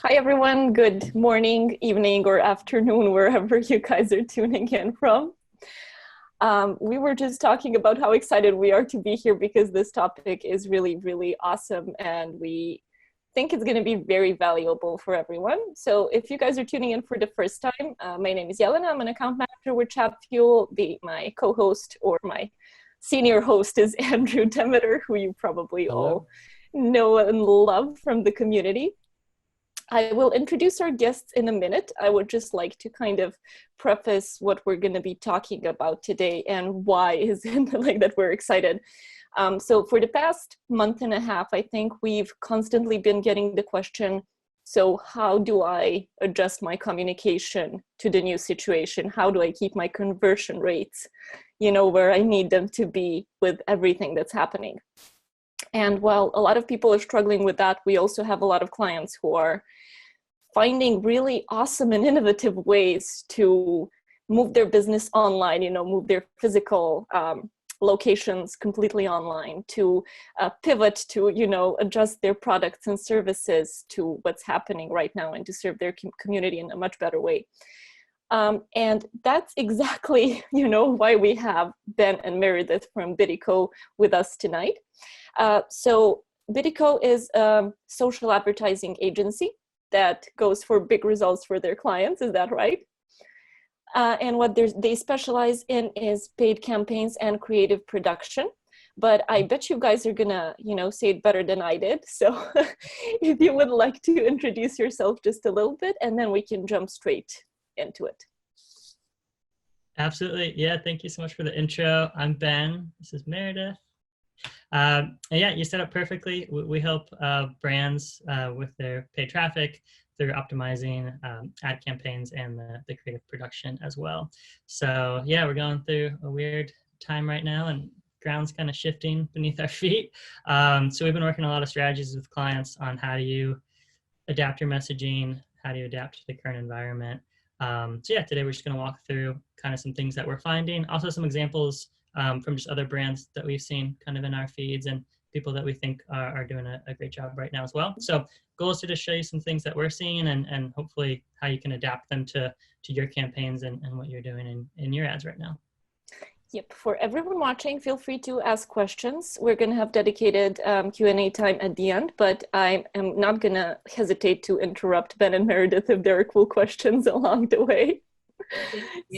Hi, everyone. Good morning, evening, or afternoon, wherever you guys are tuning in from. We were just talking about how excited we are to be here because this topic is really, really awesome, and we think it's going to be very valuable for everyone. So if you guys are tuning in for the first time, my name is Yelena. I'm an account manager with Chatfuel. My co-host or my senior host is Andrew Demeter, who you probably all know and love from the community. I will introduce our guests in a minute. I would just like to kind of preface what we're going to be talking about today and why is it like that we're excited. So for the past month and a half, I think we've constantly been getting the question, so how do I adjust my communication to the new situation? How do I keep my conversion rates, where I need them to be with everything that's happening? And while a lot of people are struggling with that, we also have a lot of clients who are finding really awesome and innovative ways to move their business online, move their physical locations completely online, to pivot to, adjust their products and services to what's happening right now and to serve their community in a much better way. And that's exactly, why we have Ben and Meredith from Biddyco with us tonight. So Biddyco is a social advertising agency that goes for big results for their clients. Is that right? And what they specialize in is paid campaigns and creative production. But I bet you guys are gonna, say it better than I did. So if you would like to introduce yourself just a little bit, and then we can jump straight into it. Absolutely. Yeah, thank you so much for the intro. I'm Ben. This is Meredith. And yeah, you set up perfectly. We help brands with their paid traffic through optimizing ad campaigns and the creative production as well. So yeah, we're going through a weird time right now, and ground's kind of shifting beneath our feet. So we've been working a lot of strategies with clients on how do you adapt your messaging, how do you adapt to the current environment. So yeah, today we're just going to walk through kind of some things that we're finding, also some examples from just other brands that we've seen kind of in our feeds and people that we think are doing a great job right now as well. So goal is to just show you some things that we're seeing and hopefully how you can adapt them to your campaigns and what you're doing in your ads right now. Yep. For everyone watching, feel free to ask questions. We're going to have dedicated Q&A time at the end, but I am not going to hesitate to interrupt Ben and Meredith if there are cool questions along the way.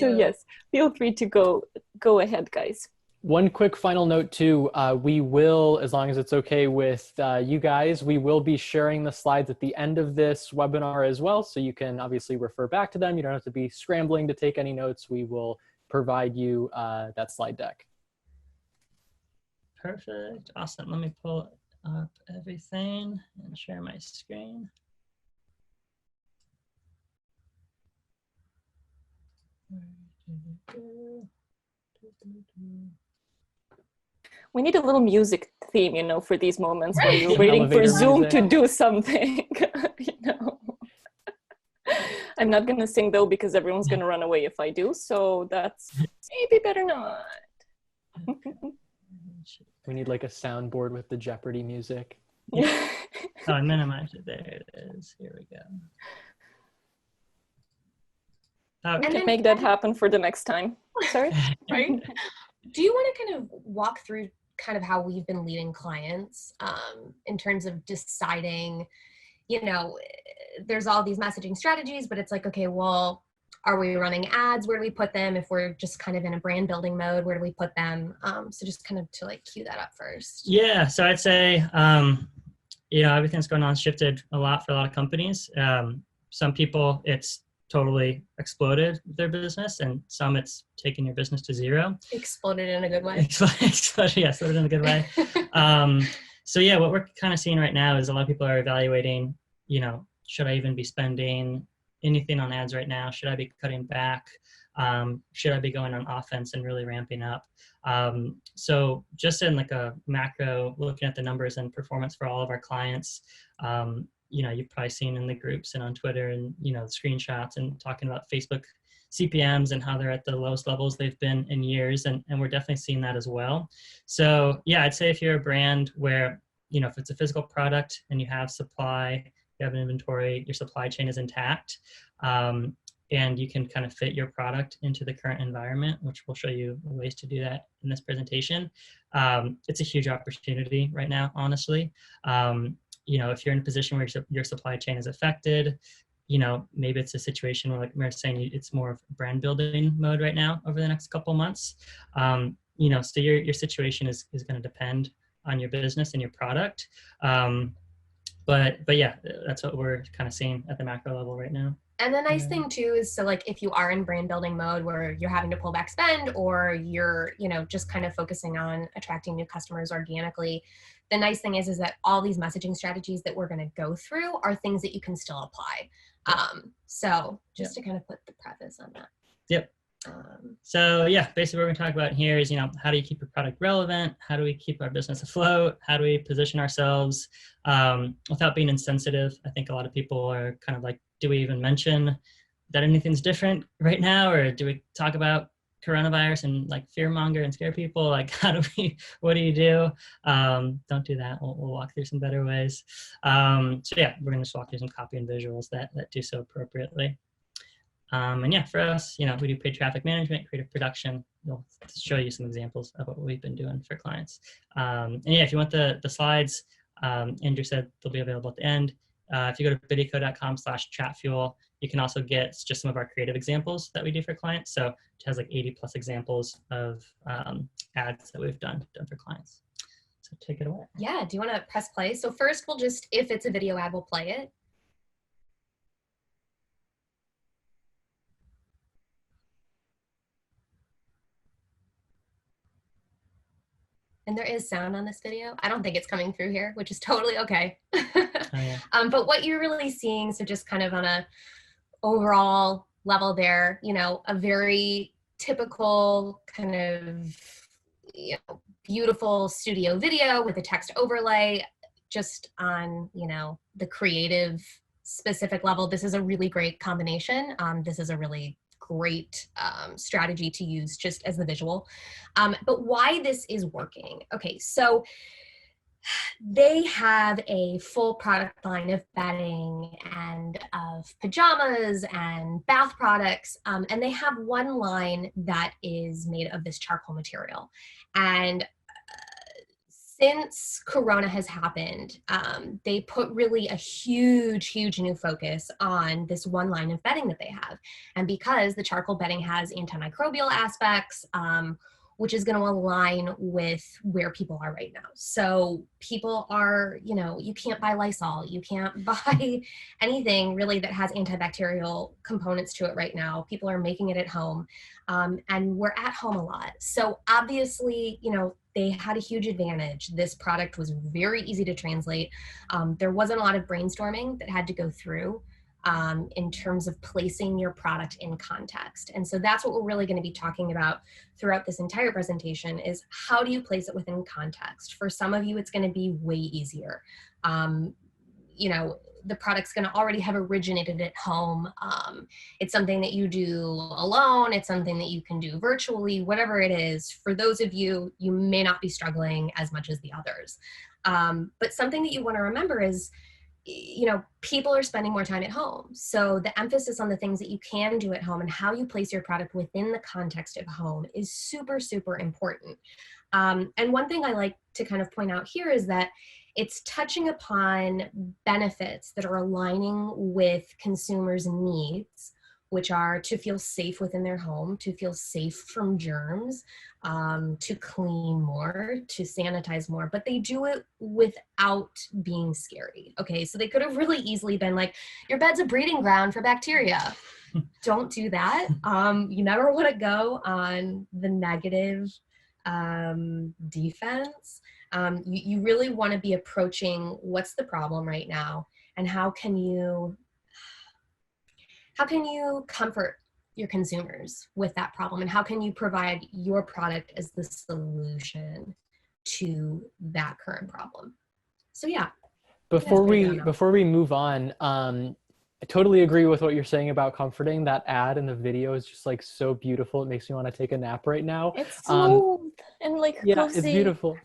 So yes, feel free to go ahead, guys. One quick final note too, we will, as long as it's okay with you guys, we will be sharing the slides at the end of this webinar as well. So you can obviously refer back to them. You don't have to be scrambling to take any notes. We will provide you that slide deck. Perfect. Awesome. Let me pull up everything and share my screen. We need a little music theme, for these moments when you're waiting for Zoom to do something, I'm not going to sing though, because everyone's going to run away if I do. So that's maybe better not. We need like a soundboard with the Jeopardy music. Yeah. Oh, I minimized it. There it is. Here we go. We can make that happen for the next time. Sorry? Right? Do you want to kind of walk through kind of how we've been leading clients in terms of deciding, there's all these messaging strategies, but it's like, okay, well, are we running ads? Where do we put them? If we're just kind of in a brand building mode, where do we put them? So just kind of to like cue that up first. Yeah. So I'd say, everything's going on shifted a lot for a lot of companies. Some people, it's totally exploded their business, and some it's taking your business to zero. Exploded in a good way. Exploded in a good way. So yeah, what we're kind of seeing right now is a lot of people are evaluating, should I even be spending anything on ads right now? Should I be cutting back? Should I be going on offense and really ramping up? So just in like a macro, looking at the numbers and performance for all of our clients, you've probably seen in the groups and on Twitter and, the screenshots and talking about Facebook CPMs and how they're at the lowest levels they've been in years. And we're definitely seeing that as well. So yeah, I'd say if you're a brand where, if it's a physical product and you have supply you have an inventory, your supply chain is intact, and you can kind of fit your product into the current environment, which we'll show you ways to do that in this presentation. It's a huge opportunity right now, honestly. If you're in a position where your supply chain is affected, maybe it's a situation where, like Mary's saying, it's more of brand building mode right now over the next couple months. So your situation is going to depend on your business and your product. But yeah, that's what we're kind of seeing at the macro level right now. And the nice thing too is, so like if you are in brand building mode where you're having to pull back spend, or you're, just kind of focusing on attracting new customers organically, the nice thing is that all these messaging strategies that we're going to go through are things that you can still apply. So just to kind of put the preface on that. Yep. So yeah, basically what we're going to talk about here is, how do you keep your product relevant? How do we keep our business afloat? How do we position ourselves without being insensitive? I think a lot of people are kind of like, do we even mention that anything's different right now? Or do we talk about coronavirus and like fear monger and scare people? Like, what do you do? Don't do that. We'll walk through some better ways. So yeah, we're going to just walk through some copy and visuals that do so appropriately. And yeah, for us, we do paid traffic management, creative production. We'll show you some examples of what we've been doing for clients. And yeah, if you want the slides, Andrew said they'll be available at the end. If you go to biddyco.com/chatfuel, you can also get just some of our creative examples that we do for clients. So it has like 80 plus examples of ads that we've done for clients. So take it away. Yeah, do you want to press play? So first we'll just, if it's a video ad, we'll play it. And there is sound on this video. I don't think it's coming through here, which is totally okay. Oh, yeah. But what you're really seeing, so just kind of on a overall level there, a very typical kind of, beautiful studio video with a text overlay, just on, the creative specific level. This is a really great combination. This is a really great strategy to use just as the visual. But why this is working. Okay, so they have a full product line of bedding and of pajamas and bath products. And they have one line that is made of this charcoal material. And since Corona has happened, they put really a huge new focus on this one line of bedding that they have. And because the charcoal bedding has antimicrobial aspects, which is going to align with where people are right now. So people are, you can't buy Lysol, you can't buy anything really that has antibacterial components to it right now. People are making it at home, and we're at home a lot. So obviously, they had a huge advantage. This product was very easy to translate. There wasn't a lot of brainstorming that had to go through in terms of placing your product in context. And so that's what we're really going to be talking about throughout this entire presentation, is how do you place it within context? For some of you, it's going to be way easier. The product's going to already have originated at home. It's something that you do alone. It's something that you can do virtually, whatever it is. For those of you, you may not be struggling as much as the others. But something that you want to remember is, people are spending more time at home. So the emphasis on the things that you can do at home and how you place your product within the context of home is super, super important. And one thing I like to kind of point out here is that it's touching upon benefits that are aligning with consumers' needs, which are to feel safe within their home, to feel safe from germs, to clean more, to sanitize more, but they do it without being scary. Okay, so they could have really easily been like, your bed's a breeding ground for bacteria. Don't do that. You never want to go on the negative defense. You really want to be approaching what's the problem right now, and how can you comfort your consumers with that problem, and how can you provide your product as the solution to that current problem? So yeah. Before we move on, I totally agree with what you're saying about comforting. That ad in the video is just like so beautiful. It makes me want to take a nap right now. It's smooth and like yeah, cozy. it's beautiful.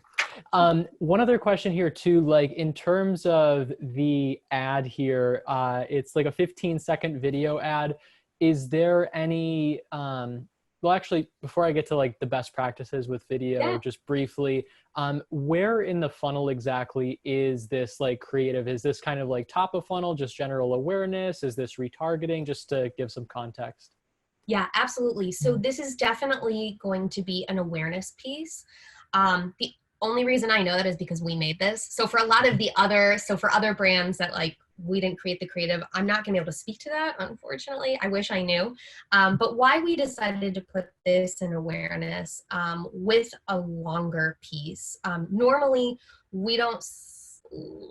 One other question here too, like in terms of the ad here, it's like a 15-second video ad. Is there any, well, actually, before I get to like the best practices with video, just briefly, where in the funnel exactly is this like creative? Is this kind of like top of funnel, just general awareness? Is this retargeting? Just to give some context. Yeah, absolutely. So this is definitely going to be an awareness piece. The only reason I know that is because we made this. So for a lot of the other, for other brands that like we didn't create the creative, I'm not gonna be able to speak to that, unfortunately. I wish I knew. But why we decided to put this in awareness with a longer piece. Normally, we don't,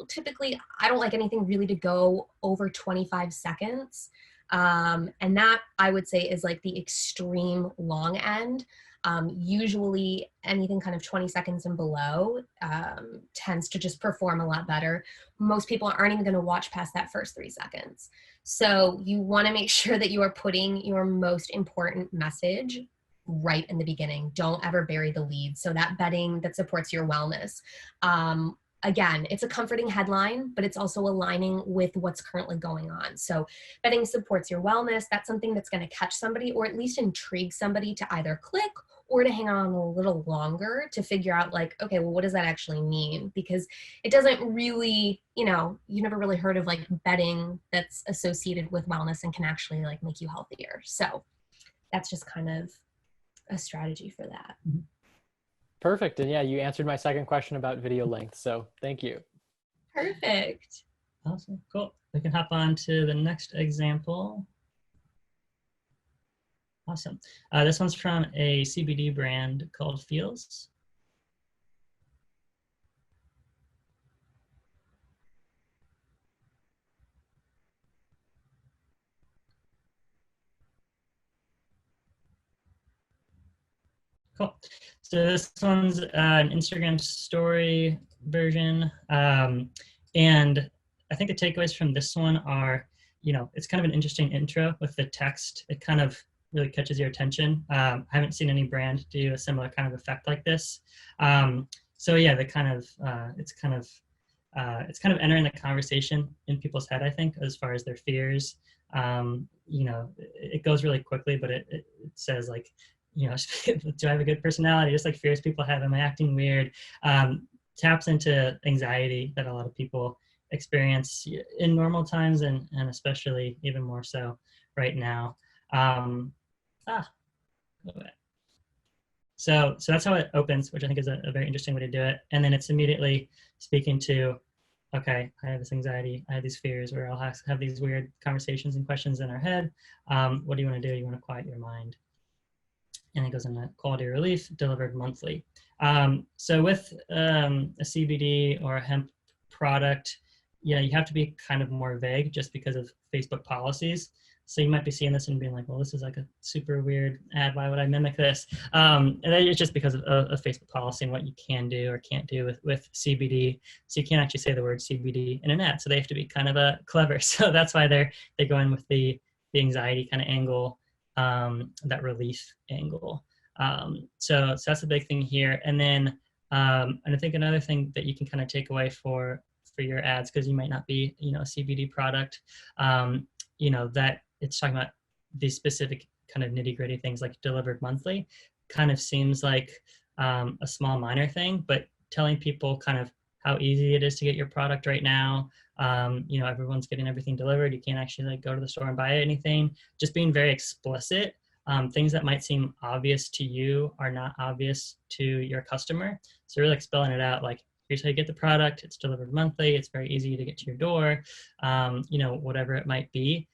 typically, I don't like anything really to go over 25 seconds. And that I would say is like the extreme long end. Usually anything kind of 20 seconds and below tends to just perform a lot better. Most people aren't even going to watch past that first 3 seconds. So you want to make sure that you are putting your most important message right in the beginning. Don't ever bury the lead. So that bedding that supports your wellness. Again, it's a comforting headline, but it's also aligning with what's currently going on. So bedding supports your wellness. That's something that's going to catch somebody or at least intrigue somebody to either click or to hang on a little longer to figure out like, okay, well, what does that actually mean? Because it doesn't really, you know, you've never really heard of like bedding that's associated with wellness and can actually like make you healthier. So that's just kind of a strategy for that. Mm-hmm. Perfect. And yeah, you answered my second question about video length. So thank you. Perfect. Awesome. Cool. We can hop on to the next example. Awesome. This one's from a CBD brand called Feals. Cool. So this one's an Instagram story version. And I think the takeaways from this one are, you know, it's kind of an interesting intro with the text. It kind of really catches your attention. I haven't seen any brand do a similar kind of effect like this. So yeah, the kind of, it's kind of entering the conversation in people's head, I think, as far as their fears. You know, it goes really quickly, but it says like, you know, do I have a good personality? Just like fears people have, am I acting weird? Taps into anxiety that a lot of people experience in normal times and especially even more so right now. So that's how it opens, which I think is a very interesting way to do it. And then it's immediately speaking to, okay, I have this anxiety, I have these fears, or I'll have these weird conversations and questions in our head. What do you want to do? You want to quiet your mind. And it goes into quality relief, delivered monthly. So with a CBD or a hemp product, yeah, you have to be kind of more vague just because of Facebook policies. So you might be seeing this and being like, well, this is like a super weird ad. Why would I mimic this? And it's just because of Facebook policy and what you can do or can't do with CBD. So you can't actually say the word CBD in an ad. So they have to be kind of clever. So that's why they're going with the anxiety kind of angle, that relief angle. So that's a big thing here. And then, and I think another thing that you can kind of take away for your ads, because you might not be, you know, a CBD product, you know, that it's talking about these specific kind of nitty gritty things like delivered monthly kind of seems like a small minor thing, but telling people kind of how easy it is to get your product right now. You know, everyone's getting everything delivered. You can't actually like go to the store and buy anything. Just being very explicit. Things that might seem obvious to you are not obvious to your customer. So really like spelling it out, like, here's how you get the product. It's delivered monthly. It's very easy to get to your door. You know, whatever it might be.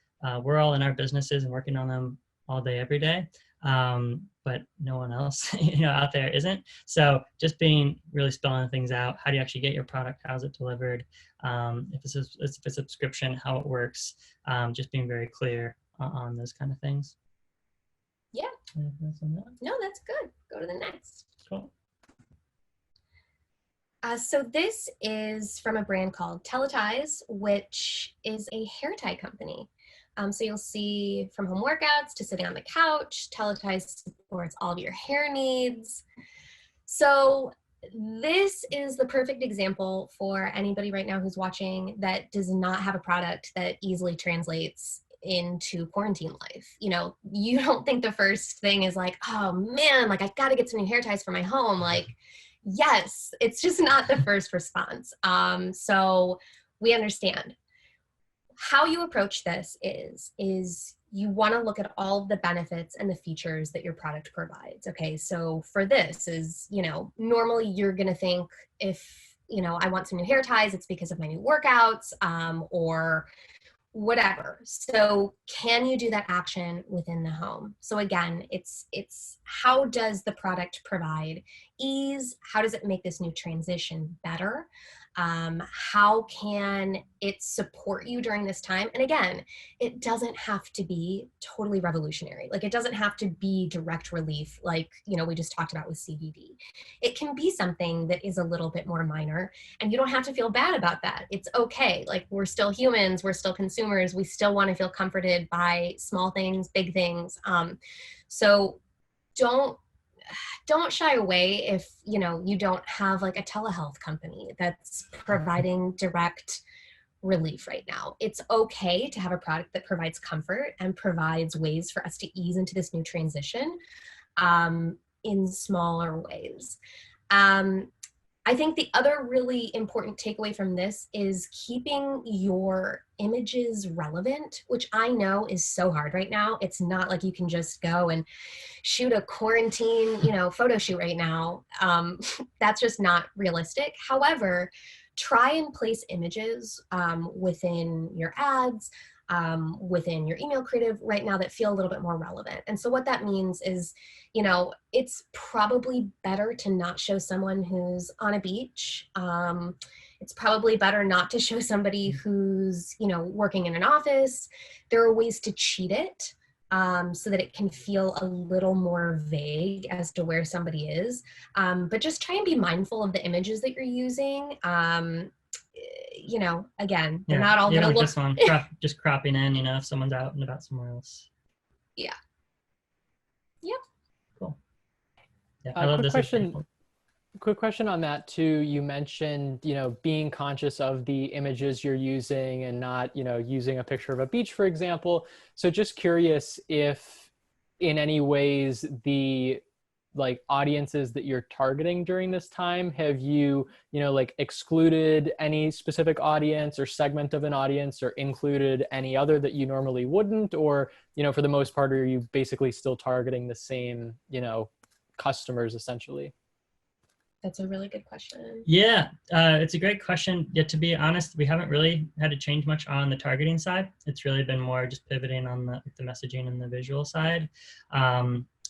We're all in our businesses and working on them all day, every day. But no one else, you know, out there isn't. So just being really spelling things out. How do you actually get your product? How's it delivered? If it's a subscription, how it works. Just being very clear on those kind of things. Yeah. No, that's good. Go to the next. Cool. So this is from a brand called Teleties, which is a hair tie company. So you'll see from home workouts to sitting on the couch, Teleties supports all of your hair needs. So this is the perfect example for anybody right now who's watching that does not have a product that easily translates into quarantine life. You know, you don't think the first thing is like, oh man, like I've got to get some new hair ties for my home. Like, yes, it's just not the first response. So we understand. How you approach this is you want to look at all of the benefits and the features that your product provides. Okay, so for this is, you know, normally you're going to think if, you know, I want some new hair ties, it's because of my new workouts, or whatever. So can you do that action within the home? So again, it's how does the product provide ease? How does it make this new transition better? How can it support you during this time? And again, it doesn't have to be totally revolutionary. Like it doesn't have to be direct relief like, you know, we just talked about with CBD. It can be something that is a little bit more minor, and you don't have to feel bad about that. It's okay. Like we're still humans, we're still consumers. We still want to feel comforted by small things, big things. So don't shy away if, you know, you don't have like a telehealth company that's providing direct relief right now. It's okay to have a product that provides comfort and provides ways for us to ease into this new transition in smaller ways. I think the other really important takeaway from this is keeping your images relevant, which I know is so hard right now. It's not like you can just go and shoot a quarantine, you know, photo shoot right now. That's just not realistic. However, try and place images within your ads, within your email creative right now that feel a little bit more relevant. And so what that means is, you know, it's probably better to not show someone who's on a beach. It's probably better not to show somebody who's, you know, working in an office. There are ways to cheat it so that it can feel a little more vague as to where somebody is. But just try and be mindful of the images that you're using. You know, again, they're not all going to look. This one, just cropping in, you know, if someone's out and about somewhere else. Yeah. Yep. Cool. Yeah, I love this. Quick question on that too. You mentioned, you know, being conscious of the images you're using and not, you know, using a picture of a beach, for example. So just curious if in any ways the like audiences that you're targeting during this time, have you know, like excluded any specific audience or segment of an audience or included any other that you normally wouldn't? Or, you know, for the most part, are you basically still targeting the same, you know, customers essentially? That's a really good question. Yeah, it's a great question. Yet to be honest, we haven't really had to change much on the targeting side. It's really been more just pivoting on the messaging and the visual side.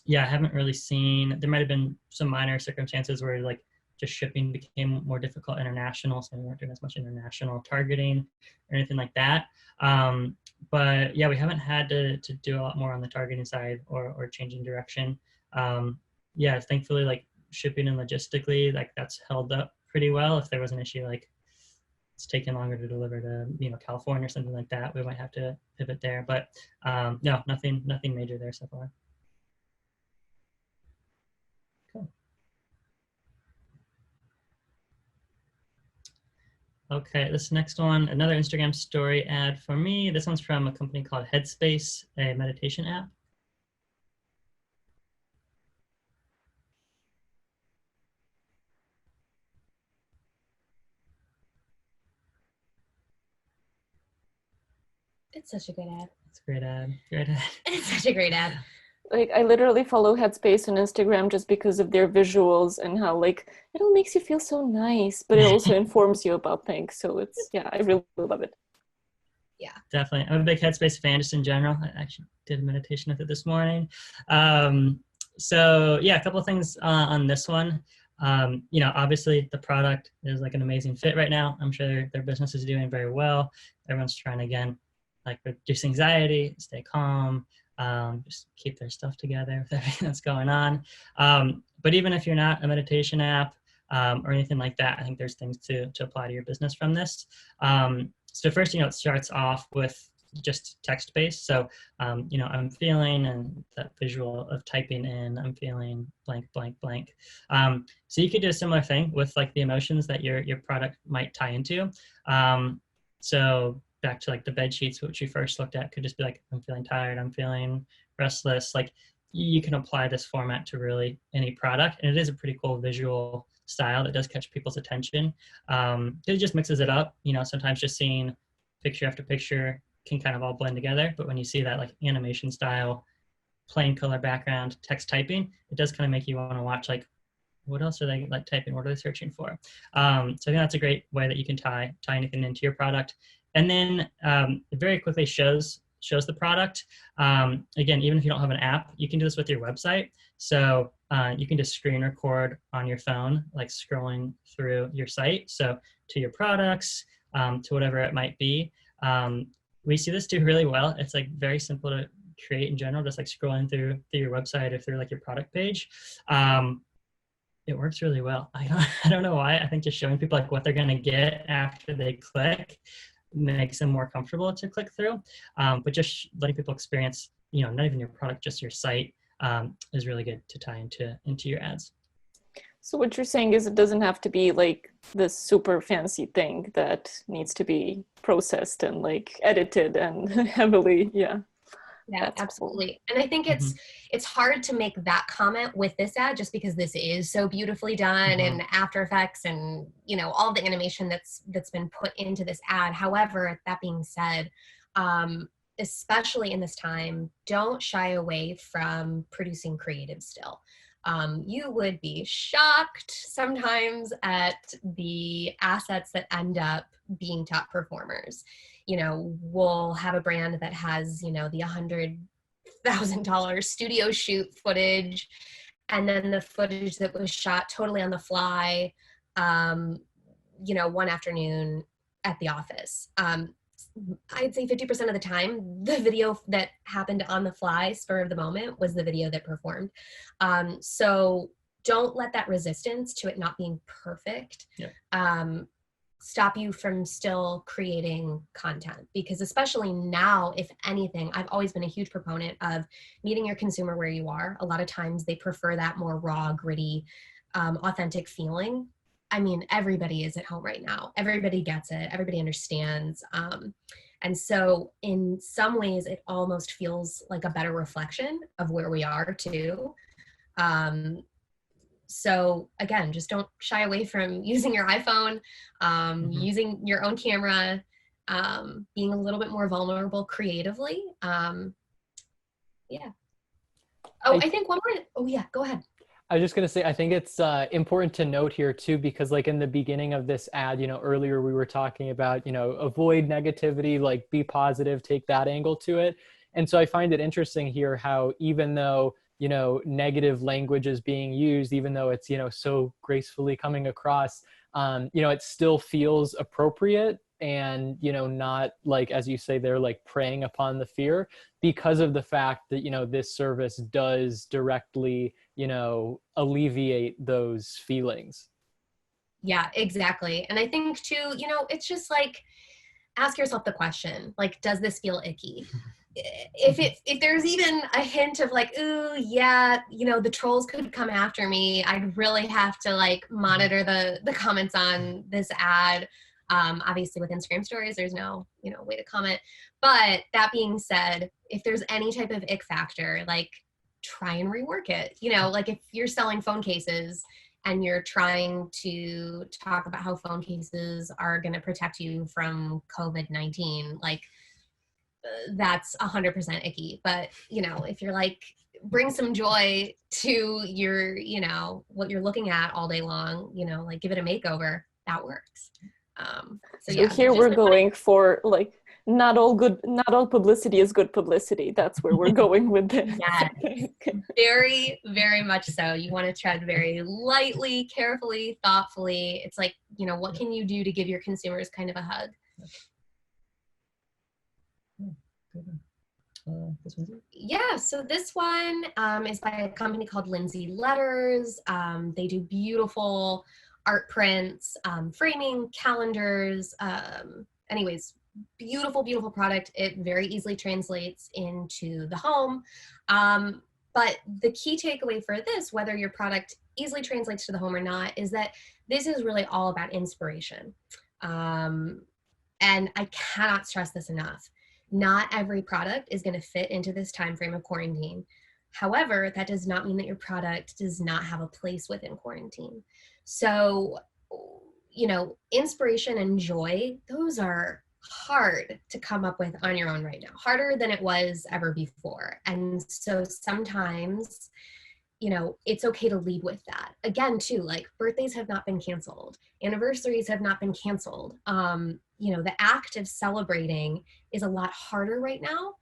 Yeah, I haven't really seen, there might've been some minor circumstances where like just shipping became more difficult international, so we weren't doing as much international targeting or anything like that. But yeah, we haven't had to do a lot more on the targeting side or changing direction. Yeah, thankfully, like shipping and logistically, like that's held up pretty well. If there was an issue like it's taking longer to deliver to, you know, California or something like that, we might have to pivot there. But no, nothing major there so far. Cool. Okay, this next one, another Instagram story ad for me. This one's from a company called Headspace, a meditation app. It's such a good ad. It's a great ad. Great ad. It's such a great ad. Like I literally follow Headspace on Instagram just because of their visuals and how like it all makes you feel so nice, but it also informs you about things. So it's, yeah, I really love it. Yeah, definitely. I'm a big Headspace fan just in general. I actually did a meditation with it this morning. So yeah, a couple of things on this one. You know, obviously the product is like an amazing fit right now. I'm sure their business is doing very well. Everyone's trying to, again, like reduce anxiety, stay calm, just keep their stuff together with everything that's going on. But even if you're not a meditation app or anything like that, I think there's things to apply to your business from this. So first, you know, it starts off with just text based. So, I'm feeling, and that visual of typing in, I'm feeling blank, blank, blank. So you could do a similar thing with like the emotions that your product might tie into. So back to like the bed sheets, which you first looked at, could just be like, I'm feeling tired, I'm feeling restless. Like you can apply this format to really any product. And it is a pretty cool visual style that does catch people's attention. It just mixes it up. Sometimes just seeing picture after picture can kind of all blend together. But when you see that like animation style, plain color background, text typing, it does kind of make you want to watch like, what else are they like typing? What are they searching for? So I think that's a great way that you can tie anything into your product. And then it very quickly shows the product. Again, even if you don't have an app, you can do this with your website. So you can just screen record on your phone, like scrolling through your site. So to your products, to whatever it might be. We see this do really well. It's like very simple to create in general, just like scrolling through your website or through like your product page. It works really well. I don't know why. I think just showing people like what they're going to get after they click makes them more comfortable to click through. But just letting people experience, not even your product, just your site is really good to tie into your ads. So what you're saying is it doesn't have to be like this super fancy thing that needs to be processed and like edited and heavily, yeah. Yeah, That's absolutely. Cool. And I think it's hard to make that comment with this ad just because this is so beautifully done and After Effects and, all the animation that's been put into this ad. However, that being said, especially in this time, don't shy away from producing creative still. You would be shocked sometimes at the assets that end up being top performers. We'll have a brand that has, the $100,000 studio shoot footage, and then the footage that was shot totally on the fly, one afternoon at the office. I'd say 50% of the time, the video that happened on the fly, spur of the moment, was the video that performed. So don't let that resistance to it not being perfect stop you from still creating content. Because especially now, if anything, I've always been a huge proponent of meeting your consumer where you are. A lot of times they prefer that more raw, gritty, authentic feeling. I mean, everybody is at home right now. Everybody gets it. Everybody understands. And so in some ways, it almost feels like a better reflection of where we are too. So again, just don't shy away from using your iPhone, using your own camera, being a little bit more vulnerable creatively. Yeah. Oh, I think one more. Oh yeah, go ahead. I was just going to say, I think it's important to note here too, because like in the beginning of this ad, earlier we were talking about, avoid negativity, like be positive, take that angle to it. And so I find it interesting here how even though, negative language is being used, even though it's, so gracefully coming across, it still feels appropriate and, not like, as you say, they're like preying upon the fear because of the fact that, this service does directly, alleviate those feelings. Yeah, exactly. And I think too, it's just like, ask yourself the question, like, does this feel icky? If there's even a hint of like, ooh, yeah, the trolls could come after me, I'd really have to like monitor the comments on this ad. Obviously with Instagram stories, there's no, way to comment. But that being said, if there's any type of ick factor, like try and rework it. Like if you're selling phone cases and you're trying to talk about how phone cases are going to protect you from COVID-19, like that's 100% icky. But, if you're like, bring some joy to your, what you're looking at all day long, like give it a makeover, that works. So yeah, here we're going for like, not all publicity is good publicity. That's where we're going with this. Yes. Very, very much so. You want to tread very lightly, carefully, thoughtfully. It's like, what can you do to give your consumers kind of a hug? Yeah, so this one is by a company called Lindsay Letters. They do beautiful art prints, framing, calendars, anyways, beautiful, beautiful product. It very easily translates into the home. But the key takeaway for this, whether your product easily translates to the home or not, is that this is really all about inspiration. And I cannot stress this enough. Not every product is going to fit into this time frame of quarantine. However, that does not mean that your product does not have a place within quarantine. So, you know, inspiration and joy, those are hard to come up with on your own right now, harder than it was ever before. And so sometimes, you know, it's okay to lead with that. Again, too, like birthdays have not been canceled, anniversaries have not been canceled. You know, the act of celebrating is a lot harder right now.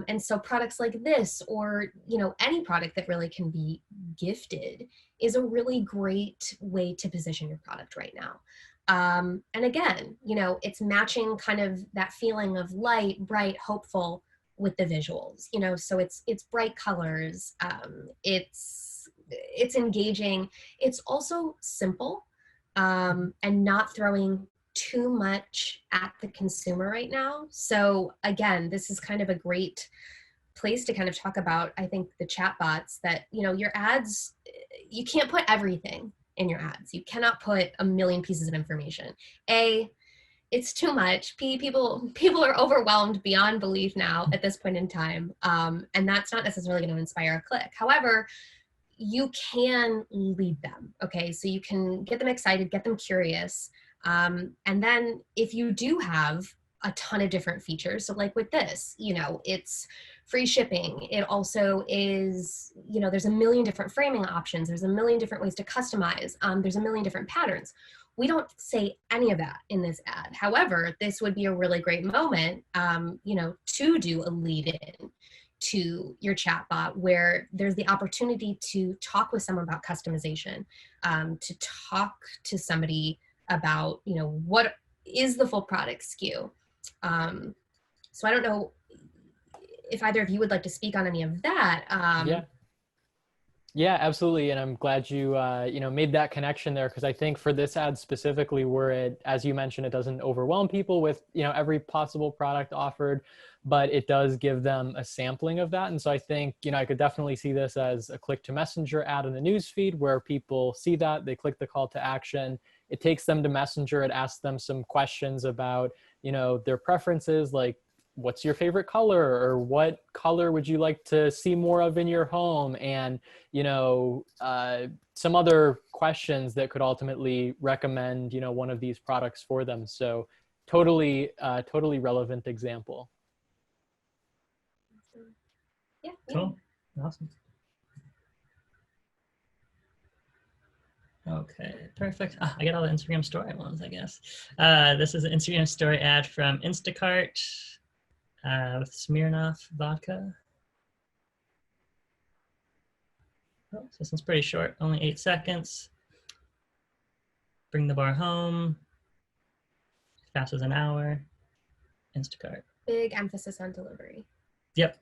And so products like this, or, you know, any product that really can be gifted, is a really great way to position your product right now. And again, you know, it's matching kind of that feeling of light, bright, hopeful with the visuals, you know, so it's bright colors, it's engaging, it's also simple, and not throwing too much at the consumer right now. So again, this is kind of a great place to kind of talk about, I think, the chatbots, that, you know, your ads, you can't put everything in your ads. You cannot put a million pieces of information. A, it's too much. People are overwhelmed beyond belief now at this point in time. And that's not necessarily going to inspire a click. However, you can lead them. Okay. So you can get them excited, get them curious. And then if you do have a ton of different features, so like with this, you know, it's free shipping. It also is, you know, there's a million different framing options. There's a million different ways to customize. There's a million different patterns. We don't say any of that in this ad. However, this would be a really great moment, you know, to do a lead in to your chatbot, where there's the opportunity to talk with someone about customization, to talk to somebody about, you know, what is the full product SKU. So I don't know if either of you would like to speak on any of that. Yeah, absolutely. And I'm glad you, you know, made that connection there, because I think for this ad specifically, where it, as you mentioned, it doesn't overwhelm people with, you know, every possible product offered, but it does give them a sampling of that. And so I think, you know, I could definitely see this as a click to messenger ad in the newsfeed, where people see that, they click the call to action, it takes them to Messenger, it asks them some questions about, you know, their preferences, like, what's your favorite color, or what color would you like to see more of in your home? And, you know, some other questions that could ultimately recommend, you know, one of these products for them. So totally relevant example. Yeah. Cool. Awesome. Okay, perfect. I get all the Instagram story ones, I guess. This is an Instagram story ad from Instacart. With Smirnoff vodka. Oh, so this one's pretty short, only 8 seconds. Bring the bar home. Fast as an hour. Instacart. Big emphasis on delivery. Yep.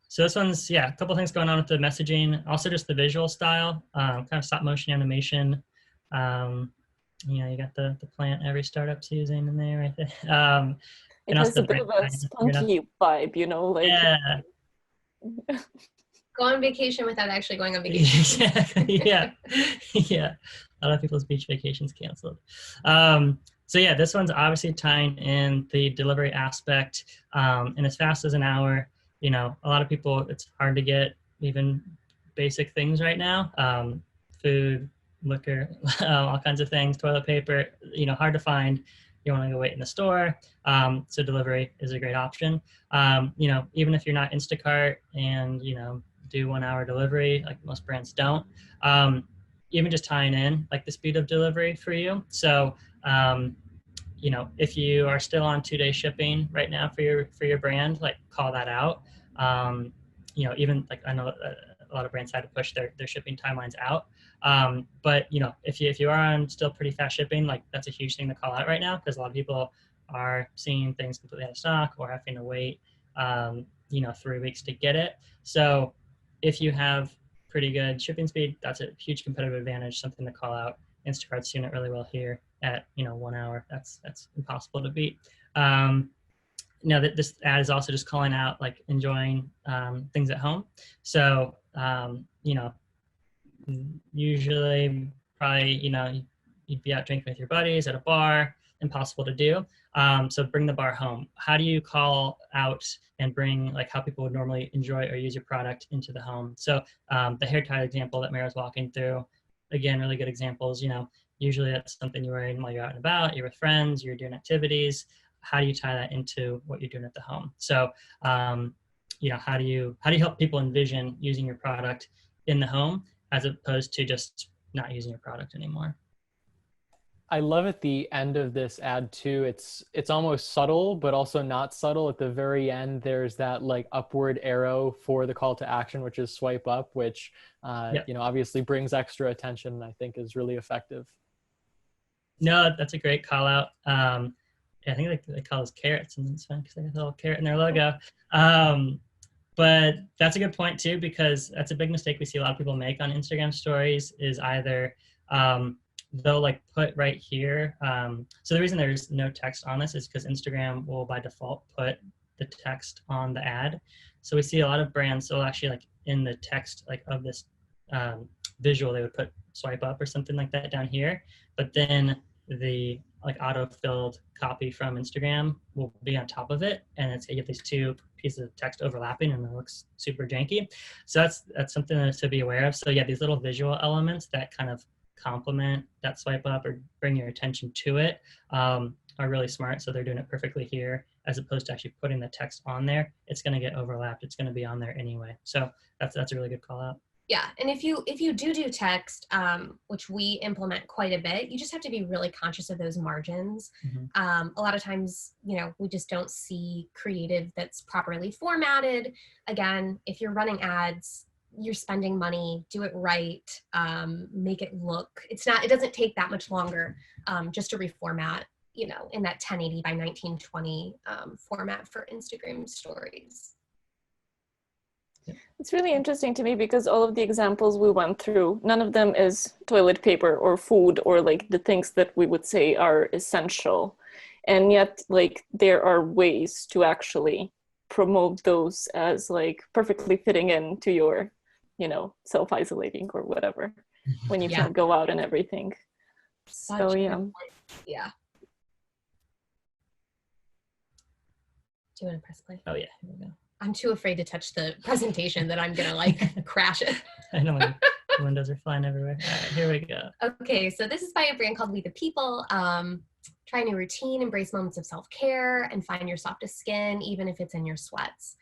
So this one's, yeah, a couple things going on with the messaging. Also just the visual style, kind of stop motion animation. You know, you got the plant every startup's using in there right there. It has a bit of a spunky vibe, you know, like. Yeah. Go on vacation without actually going on vacation. Exactly. Yeah. Yeah. A lot of people's beach vacations canceled. So yeah, this one's obviously tying in the delivery aspect, and as fast as an hour. You know, a lot of people, it's hard to get even basic things right now. Food, liquor, all kinds of things, toilet paper, you know, hard to find. You want to go wait in the store. So delivery is a great option. You know, even if you're not Instacart and, you know, do 1 hour delivery, like most brands don't, even just tying in like the speed of delivery for you. So, you know, if you are still on 2-day shipping right now for your brand, like call that out. You know, even like I know a lot of brands had to push their shipping timelines out. But you know, if you are on still pretty fast shipping, like that's a huge thing to call out right now, because a lot of people are seeing things completely out of stock or having to wait, you know, 3 weeks to get it. So if you have pretty good shipping speed, that's a huge competitive advantage, something to call out. Instacart's doing it really well here at 1 hour. That's impossible to beat. That this ad is also just calling out like enjoying things at home. So usually probably you'd be out drinking with your buddies at a bar. Impossible to do. So bring the bar home. How do you call out and bring like how people would normally enjoy or use your product into the home? So the hair tie example that Mara was walking through, again, really good examples. Usually that's something you're wearing while you're out and about, you're with friends, you're doing activities. How do you tie that into what you're doing at the home? So how do you help people envision using your product in the home as opposed to just not using your product anymore? I love at the end of this ad too, it's almost subtle, but also not subtle. At the very end, there's that like upward arrow for the call to action, which is swipe up, which, obviously brings extra attention and I think is really effective. No, that's a great call out. I think they call those carrots, and it's fun because they have a little carrot in their logo. But that's a good point too, because that's a big mistake we see a lot of people make on Instagram stories is either they'll like put right here. So the reason there's no text on this is because Instagram will by default put the text on the ad. So we see a lot of brands, so actually like in the text like of this visual, they would put swipe up or something like that down here. But then the like auto-filled copy from Instagram will be on top of it, and you have these two pieces of text overlapping, and it looks super janky. So that's something to be aware of. So yeah, these little visual elements that kind of complement that swipe up or bring your attention to it are really smart. So they're doing it perfectly here, as opposed to actually putting the text on there. It's going to get overlapped. It's going to be on there anyway. So that's a really good call out. Yeah, and if you do text, which we implement quite a bit, you just have to be really conscious of those margins. Mm-hmm. A lot of times, we just don't see creative that's properly formatted. Again, if you're running ads, you're spending money, do it right, make it look. It doesn't take that much longer just to reformat, in that 1080 by 1920 format for Instagram stories. It's really interesting to me because all of the examples we went through, none of them is toilet paper or food or like the things that we would say are essential. And yet like there are ways to actually promote those as like perfectly fitting into your, self-isolating or whatever when you can't go out and everything. So yeah. Yeah. Do you want to press play? Oh yeah, here we go. I'm too afraid to touch the presentation that I'm gonna like crash it. I know, the windows are flying everywhere. All right, here we go. Okay, so this is by a brand called We the People. Try a new routine, embrace moments of self-care, and find your softest skin, even if it's in your sweats.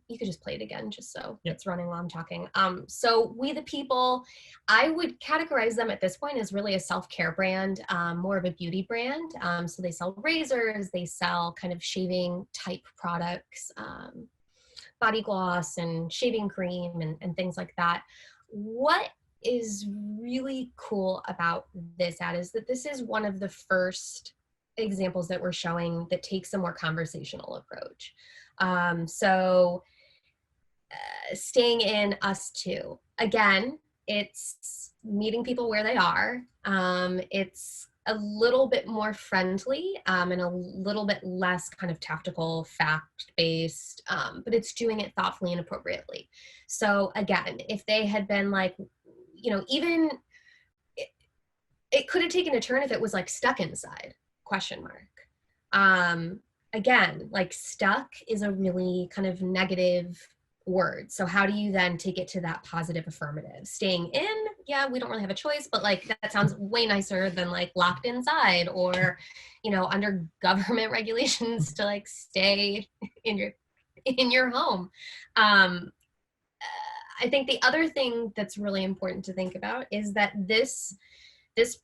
You could just play it again just so it's running while I'm talking. So We the People, I would categorize them at this point as really a self-care brand, more of a beauty brand. So they sell razors, they sell kind of shaving type products, body gloss and shaving cream and things like that. What is really cool about this ad is that this is one of the first examples that we're showing that takes a more conversational approach. So staying in us too. Again, it's meeting people where they are. It's a little bit more friendly and a little bit less kind of tactical, fact-based, but it's doing it thoughtfully and appropriately. So again, if they had been like, even it could have taken a turn if it was like stuck inside, ? Again, like stuck is a really kind of negative word. So how do you then take it to that positive affirmative? Staying in, yeah, we don't really have a choice, but like that sounds way nicer than like locked inside or, under government regulations to like stay in your home. I think the other thing that's really important to think about is that this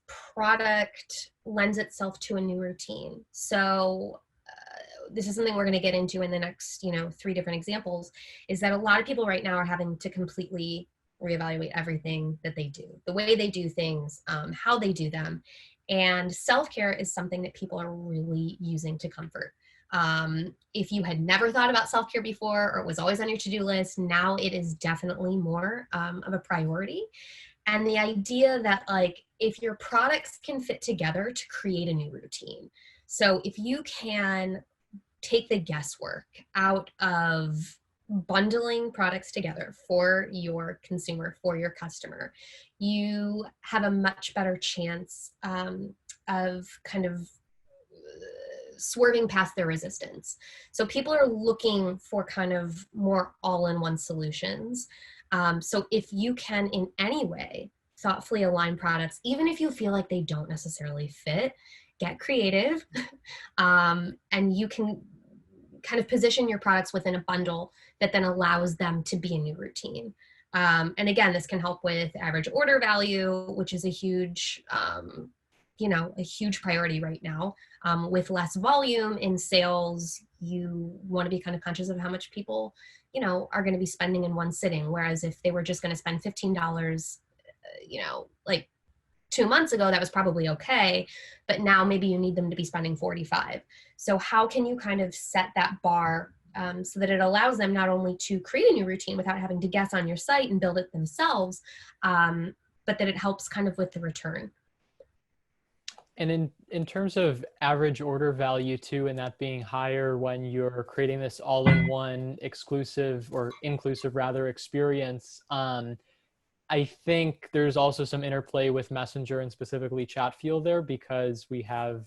product lends itself to a new routine. So this is something we're going to get into in the next, 3 different examples, is that a lot of people right now are having to completely reevaluate everything that they do, the way they do things, how they do them. And self-care is something that people are really using to comfort. If you had never thought about self-care before or it was always on your to-do list, now it is definitely more of a priority. And the idea that like, if your products can fit together to create a new routine. So if you can take the guesswork out of bundling products together for your consumer, for your customer, you have a much better chance of kind of swerving past their resistance. So people are looking for kind of more all-in-one solutions. So if you can in any way thoughtfully align products, even if you feel like they don't necessarily fit, get creative, and you can kind of position your products within a bundle that then allows them to be a new routine. And again, this can help with average order value, which is a huge, a huge priority right now. With less volume in sales, you want to be kind of conscious of how much people, are going to be spending in one sitting. Whereas if they were just going to spend $15, like 2 months ago, that was probably okay. But now maybe you need them to be spending 45. So how can you kind of set that bar so that it allows them not only to create a new routine without having to guess on your site and build it themselves, but that it helps kind of with the return. And in terms of average order value too, and that being higher when you're creating this all-in-one exclusive or inclusive rather experience, I think there's also some interplay with Messenger and specifically Chatfuel there, because we have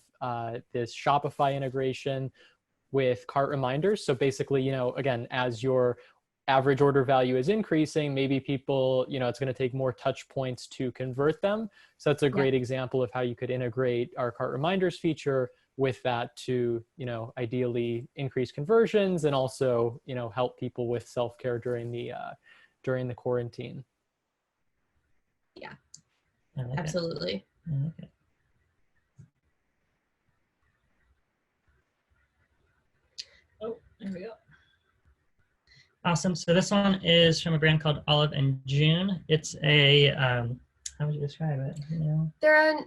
this Shopify integration with cart reminders. So basically, again, as your average order value is increasing, maybe people, it's going to take more touch points to convert them. So that's a great example of how you could integrate our cart reminders feature with that to, ideally increase conversions and also, help people with self-care during the quarantine. Yeah, like absolutely. Okay. Oh, there we go. Awesome. So this one is from a brand called Olive and June. It's a, how would you describe it? They're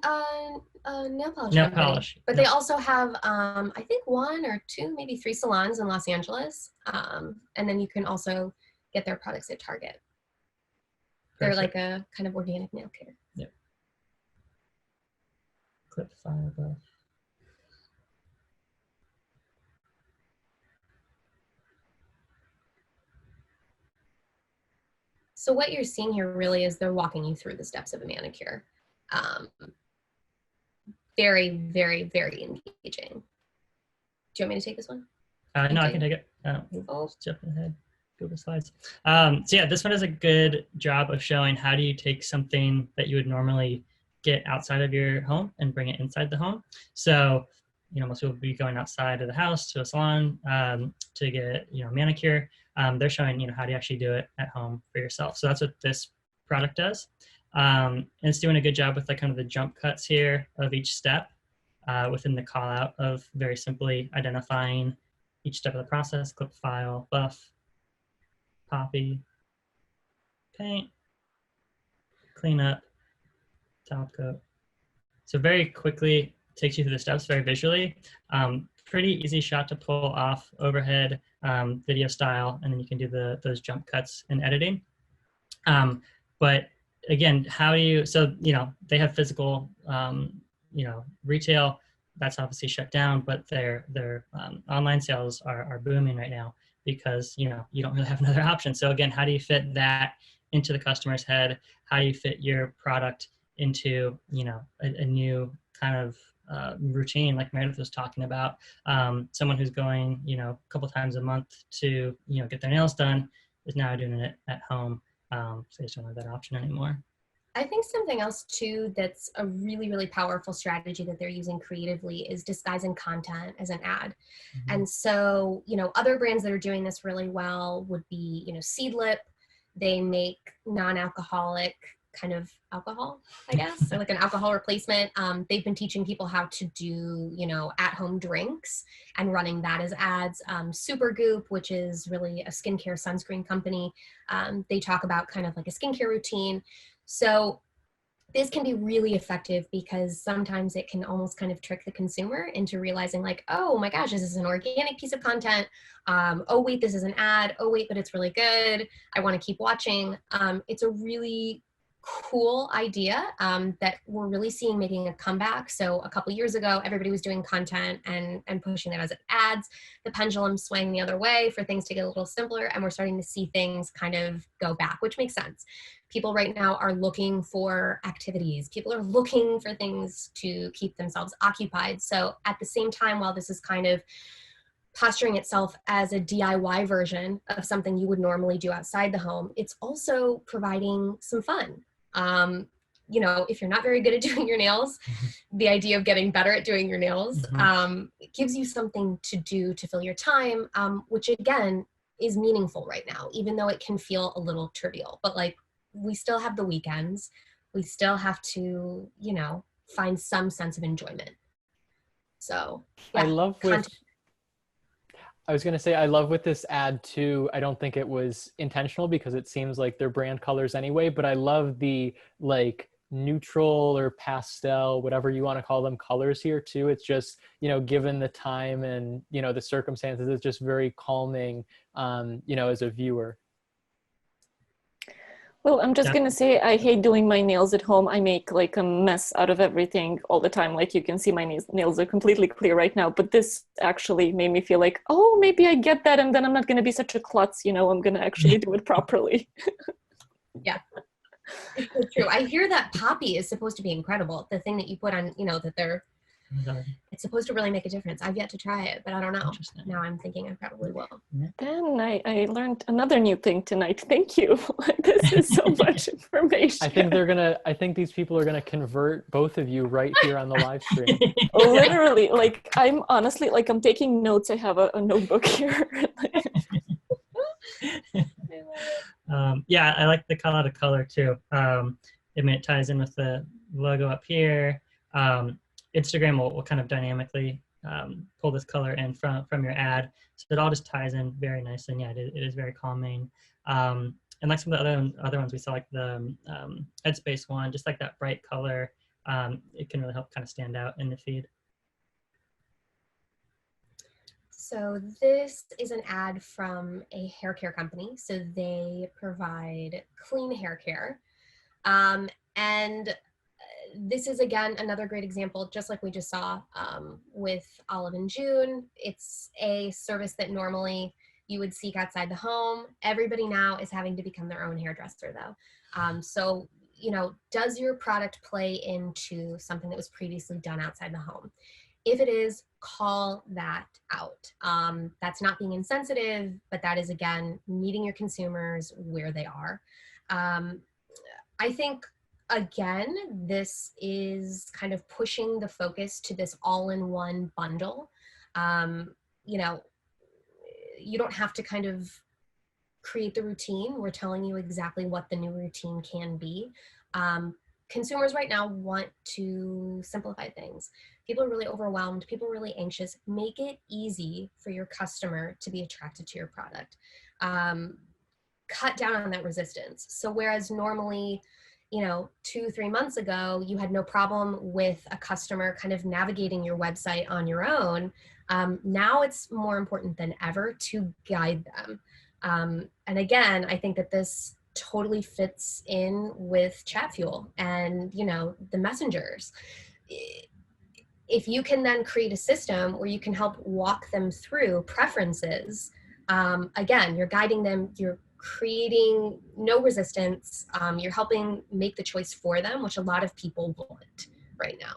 a nail polish nail company, polish. but they also have, I think 1 or 2, maybe 3 salons in Los Angeles. And then you can also get their products at Target. They're like a kind of organic nail care. Yep. Clip file buff. So what you're seeing here really is they're walking you through the steps of a manicure. Very, very, very engaging. Do you want me to take this one? No, I can take it. Just jump ahead. Google Slides. So yeah, this one does a good job of showing how do you take something that you would normally get outside of your home and bring it inside the home. So, most people would be going outside of the house to a salon to get, a manicure. They're showing, how do you actually do it at home for yourself. So that's what this product does. And it's doing a good job with like kind of the jump cuts here of each step within the call out of very simply identifying each step of the process: clip, file, buff, poppy, paint, clean up, top coat. So very quickly takes you through the steps very visually. Pretty easy shot to pull off overhead video style, and then you can do those jump cuts in editing. But again, how do you, so, they have physical, retail that's obviously shut down, but their online sales are booming right now because, you don't really have another option. So again, how do you fit that into the customer's head? How do you fit your product into, a new kind of routine like Meredith was talking about? Someone who's going, a couple times a month to, get their nails done is now doing it at home. So they just don't have that option anymore. I think something else too that's a really, really powerful strategy that they're using creatively is disguising content as an ad. Mm-hmm. And so, other brands that are doing this really well would be, Seedlip. They make non-alcoholic kind of alcohol, I guess, so like an alcohol replacement. They've been teaching people how to do, at-home drinks and running that as ads. Supergoop, which is really a skincare sunscreen company, they talk about kind of like a skincare routine. So this can be really effective because sometimes it can almost kind of trick the consumer into realizing like, oh my gosh, this is an organic piece of content. Oh wait, this is an ad. Oh wait, but it's really good. I want to keep watching. It's a really cool idea that we're really seeing making a comeback. So a couple years ago, everybody was doing content and pushing that as ads. The pendulum swang the other way for things to get a little simpler, and we're starting to see things kind of go back, which makes sense. People right now are looking for activities. People are looking for things to keep themselves occupied. So at the same time, while this is kind of posturing itself as a DIY version of something you would normally do outside the home, it's also providing some fun. You know, if you're not very good at doing your nails, the idea of getting better at doing your nails it gives you something to do to fill your time, which again is meaningful right now, even though it can feel a little trivial. But like, we still have the weekends. We still have to, you know, find some sense of enjoyment. So yeah, I was going to say, I love with this ad too. I don't think it was intentional because it seems like they're brand colors anyway, but I love the like neutral or pastel, whatever you want to call them, colors here too. It's just, you know, given the time and, you know, the circumstances, it's just very calming, you know, as a viewer. Well, I'm just gonna say I hate doing my nails at home. I make like a mess out of everything all the time. Like you can see my nails are completely clear right now, but this actually made me feel like, oh, maybe I get that, and then I'm not gonna be such a klutz, you know, I'm gonna actually do it properly. Yeah, it's so true. I hear that poppy is supposed to be incredible. The thing that you put on, you know, that it's supposed to really make a difference. I've yet to try it, but I don't know. Now I'm thinking I probably will. Ben, I learned another new thing tonight. Thank you. This is so much information. I think these people are gonna convert both of you right here on the live stream. Literally, like I'm honestly, like I'm taking notes. I have a notebook here. Yeah, I like the call out of color too. It ties in with the logo up here. Instagram will kind of dynamically pull this color in from your ad. So it all just ties in very nicely. And yeah, it is very calming. And like some of the other ones we saw, like the Headspace one, just like that bright color, it can really help kind of stand out in the feed. So this is an ad from a hair care company. So they provide clean hair care. And this is, again, another great example, just like we just saw with Olive and June. It's a service that normally you would seek outside the home. Everybody now is having to become their own hairdresser, though. So, you know, does your product play into something that was previously done outside the home? If it is, call that out. That's not being insensitive, but that is, again, meeting your consumers where they are. I think, again, this is kind of pushing the focus to this all-in-one bundle. You know, you don't have to kind of create the routine. We're telling you exactly what the new routine can be. Consumers right now want to simplify things. People are really overwhelmed. People are really anxious. Make it easy for your customer to be attracted to your product. Cut down on that resistance. So whereas normally, you know, 2-3 months ago, you had no problem with a customer kind of navigating your website on your own. Now it's more important than ever to guide them. And again, I think that this totally fits in with Chatfuel and, you know, the messengers. If you can then create a system where you can help walk them through preferences, again, you're guiding them, you're creating no resistance, you're helping make the choice for them, which a lot of people want right now.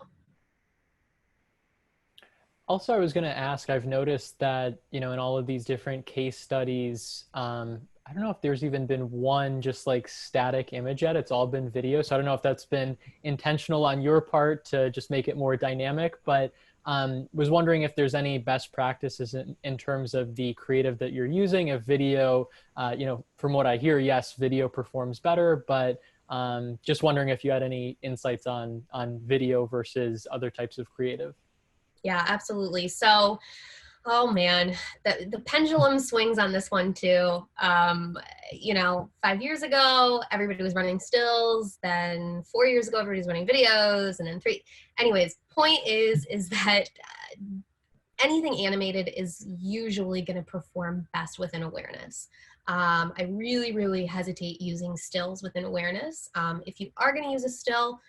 Also, I was going to ask, I've noticed that, you know, in all of these different case studies, I don't know if there's even been one just like static image yet. It's all been video. So I don't know if that's been intentional on your part to just make it more dynamic, but was wondering if there's any best practices in terms of the creative that you're using. If video, you know, from what I hear, yes, video performs better, but just wondering if you had any insights on video versus other types of creative. Yeah, absolutely. So, oh man, the pendulum swings on this one too. You know, 5 years ago, everybody was running stills. Then 4 years ago, everybody was running videos. And then 3. Anyways, point is that anything animated is usually going to perform best within awareness. I really, really hesitate using stills within awareness. If you are going to use a still,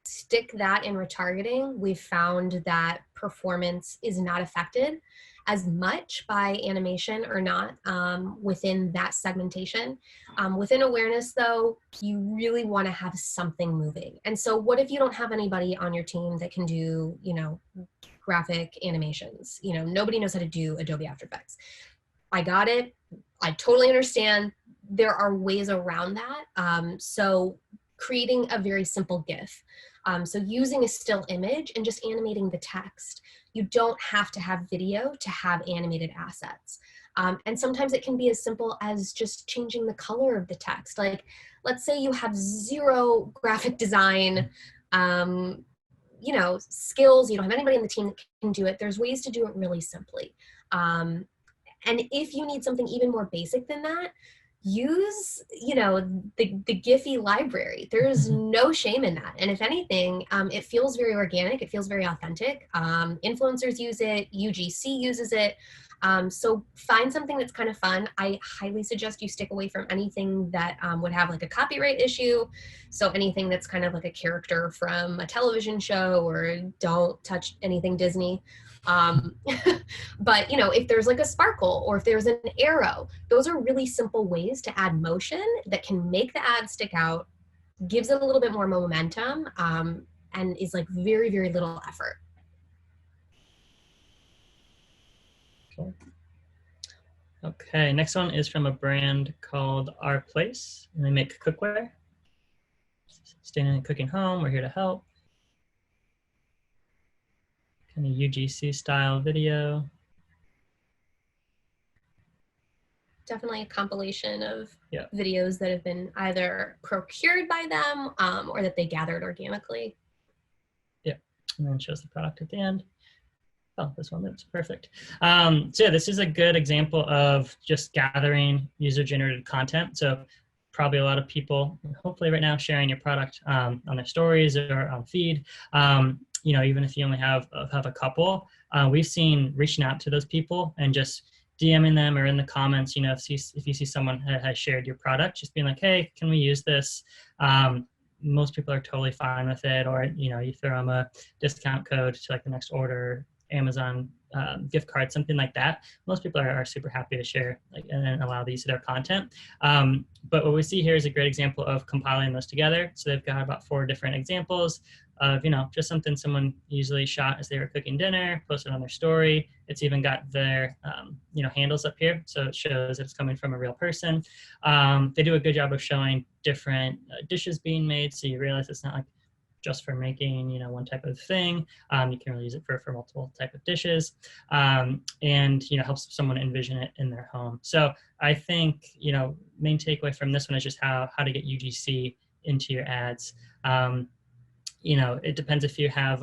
stick that in retargeting. We've found that performance is not affected as much by animation or not within that segmentation. Within awareness though, you really want to have something moving. And so what if you don't have anybody on your team that can do, you know, graphic animations? You know, nobody knows how to do Adobe After Effects. I got it. I totally understand. There are ways around that. So creating a very simple GIF. So using a still image and just animating the text. You don't have to have video to have animated assets. And sometimes it can be as simple as just changing the color of the text. Like, let's say you have zero graphic design, you know, skills, you don't have anybody on the team that can do it. There's ways to do it really simply. And if you need something even more basic than that, use, you know, the Giphy library. There's no shame in that. And if anything, it feels very organic. It feels very authentic. Influencers use it. UGC uses it. So find something that's kind of fun. I highly suggest you stick away from anything that would have like a copyright issue. So anything that's kind of like a character from a television show, or don't touch anything Disney. But you know, if there's like a sparkle or if there's an arrow, those are really simple ways to add motion that can make the ad stick out, gives it a little bit more momentum, and is like very, very little effort. Cool. Okay, next one is from a brand called Our Place, and they make cookware. Staying and cooking home, we're here to help. Kind of UGC style video. Definitely a compilation of videos that have been either procured by them or that they gathered organically. Yeah, and then shows the product at the end. Oh, this one looks perfect. So yeah, this is a good example of just gathering user-generated content. So probably a lot of people, hopefully right now, sharing your product on their stories or on feed. You know, even if you only have a couple, we've seen reaching out to those people and just DMing them or in the comments, you know, if you see someone has shared your product, just being like, hey, can we use this? Most people are totally fine with it. Or, you know, you throw them a discount code to like the next order, Amazon gift card, something like that. Most people are super happy to share and allow these to their content. But what we see here is a great example of compiling those together. So they've got about 4 different examples of, you know, just something someone usually shot as they were cooking dinner, posted on their story. It's even got their, you know, handles up here. So it shows that it's coming from a real person. They do a good job of showing different dishes being made. So you realize it's not like just for making, you know, one type of thing. You can really use it for multiple type of dishes, and, you know, helps someone envision it in their home. So I think, you know, main takeaway from this one is just how to get UGC into your ads. You know, it depends if you have,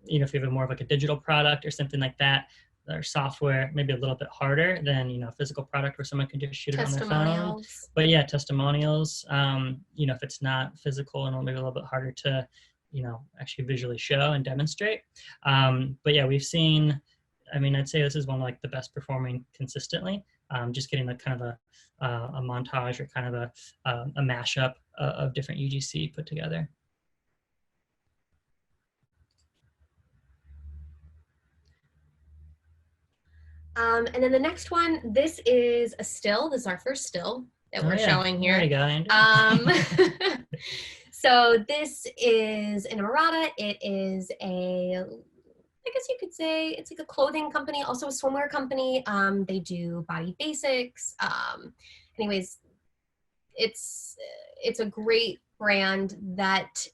you know, if you have more of like a digital product or something like that, or software, maybe a little bit harder than, you know, a physical product where someone can just shoot it on their phone. But yeah, testimonials, you know, if it's not physical and maybe a little bit harder to, you know, actually visually show and demonstrate. But yeah, we've seen, I mean, I'd say this is one of like the best performing consistently. Just getting like kind of a montage or kind of a mashup of different UGC put together. And then the next one, this is a still. This is our first still that we're showing here. There you go. So this is Inamorata. It is I guess you could say it's like a clothing company, also a swimwear company. They do body basics. Anyways, it's a great brand that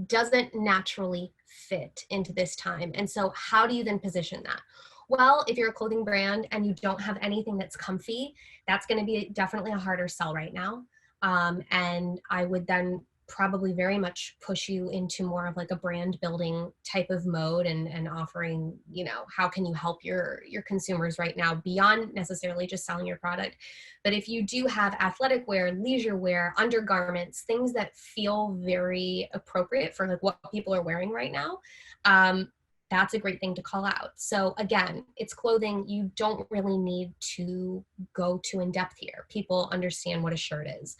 doesn't naturally fit into this time. And so how do you then position that? Well, if you're a clothing brand and you don't have anything that's comfy, that's going to be definitely a harder sell right now. And I would then probably very much push you into more of like a brand building type of mode and offering, you know, how can you help your consumers right now beyond necessarily just selling your product. But if you do have athletic wear, leisure wear, undergarments, things that feel very appropriate for like what people are wearing right now, that's a great thing to call out. So again, it's clothing. You don't really need to go too in depth here. People understand what a shirt is.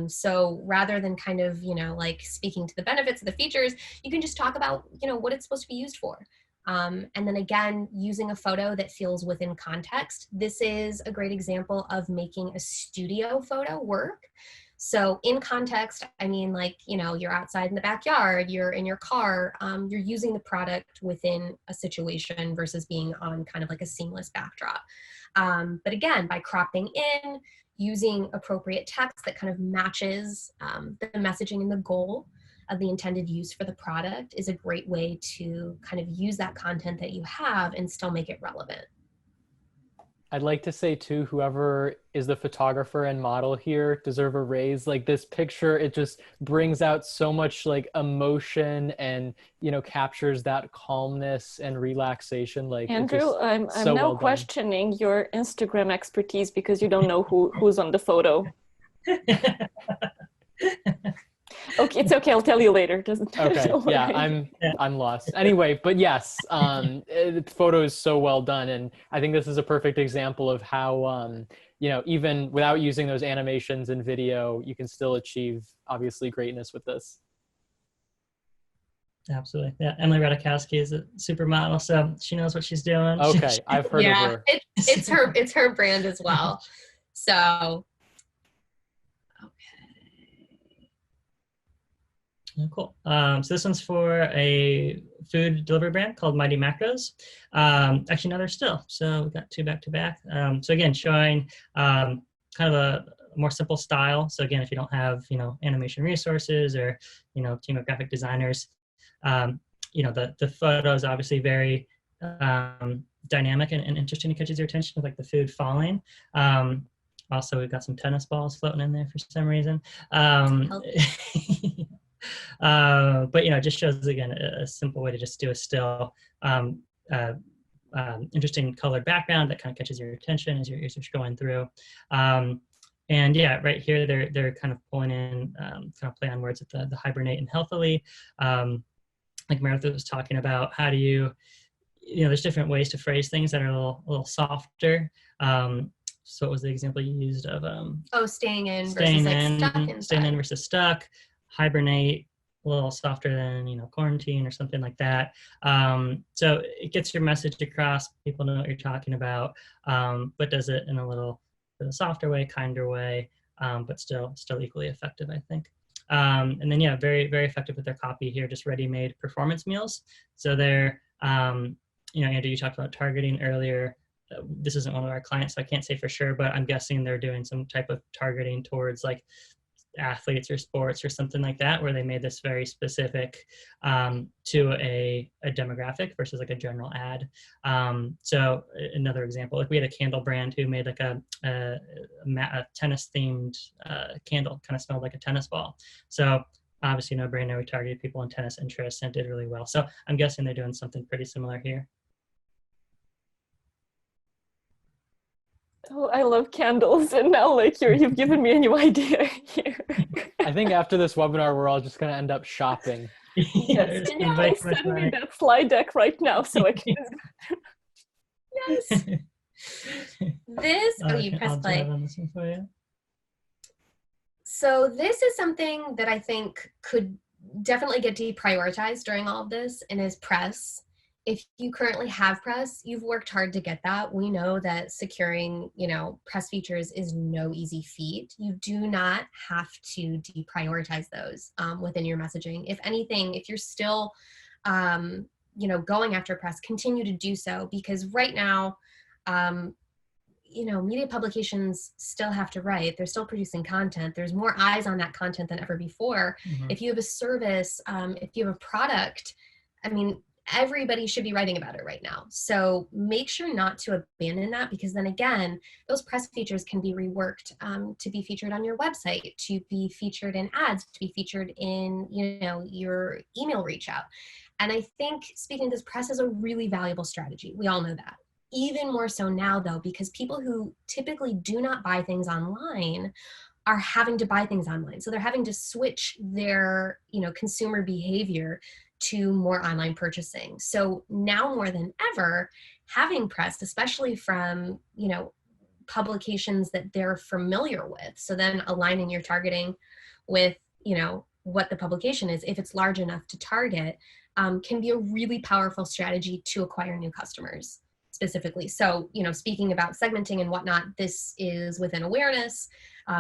So rather than kind of, like speaking to the benefits of the features, you can just talk about, what it's supposed to be used for. And then again, using a photo that feels within context. This is a great example of making a studio photo work. So in context, I mean, like, you're outside in the backyard, you're in your car, you're using the product within a situation versus being on kind of like a seamless backdrop. But again, by cropping in, using appropriate text that kind of matches the messaging and the goal of the intended use for the product is a great way to kind of use that content that you have and still make it relevant. I'd like to say too, whoever is the photographer and model here deserve a raise. Like this picture, it just brings out so much like emotion and, captures that calmness and relaxation. Like Andrew, I'm so now well questioning your Instagram expertise because you don't know who's on the photo. Okay, it's okay. I'll tell you later. Okay, yeah, I'm lost. Anyway, but yes, the photo is so well done, and I think this is a perfect example of how even without using those animations and video, you can still achieve obviously greatness with this. Absolutely, yeah. Emily Radikowski is a supermodel, so she knows what she's doing. Okay, I've heard of her. It's her brand as well. So. Cool. So this one's for a food delivery brand called Mighty Macros. Actually, no, they're still. So we got two back to back. So again, showing kind of a more simple style. So again, if you don't have, animation resources or, team of graphic designers, the photo is obviously very dynamic and interesting. It catches your attention with like the food falling. Also, we've got some tennis balls floating in there for some reason. But it just shows again a simple way to just do a still, interesting colored background that kind of catches your attention as you're going through. And yeah, right here they're kind of pulling in kind of play on words with the hibernate and healthily. Like Meredith was talking about, how do you there's different ways to phrase things that are a little softer. So what was the example you used of staying in versus like stuck inside. Staying in versus stuck. Hibernate, a little softer than quarantine or something like that. So it gets your message across. People know what you're talking about, but does it in a little bit of softer way, kinder way, but still equally effective, I think. And then very very effective with their copy here. Just ready-made performance meals. So they're Andrew, you talked about targeting earlier. This isn't one of our clients, so I can't say for sure, but I'm guessing they're doing some type of targeting towards like athletes or sports or something like that, where they made this very specific to a demographic versus like a general ad. So another example, like we had a candle brand who made like a tennis themed candle, kind of smelled like a tennis ball. So obviously no brainer, we targeted people in tennis interests and did really well. So I'm guessing they're doing something pretty similar here. Oh, I love candles, and now you've given me a new idea here. I think after this webinar, we're all just going to end up shopping. Yes, send me that slide deck right now so I can. Yes. You press play. So this is something that I think could definitely get deprioritized during all of this, and is press. If you currently have press, you've worked hard to get that. We know that securing, press features is no easy feat. You do not have to deprioritize those within your messaging. If anything, if you're still, going after press, continue to do so, because right now, media publications still have to write. They're still producing content. There's more eyes on that content than ever before. Mm-hmm. If you have a service, if you have a product, everybody should be writing about it right now. So make sure not to abandon that, because then again, those press features can be reworked to be featured on your website, to be featured in ads, to be featured in, your email reach out. And I think speaking of this, press is a really valuable strategy. We all know that. Even more so now though, because people who typically do not buy things online are having to buy things online. So they're having to switch their, consumer behavior to more online purchasing. So now more than ever, having press, especially from, publications that they're familiar with. So then aligning your targeting with, what the publication is, if it's large enough to target, can be a really powerful strategy to acquire new customers specifically. So, speaking about segmenting and whatnot, this is within awareness.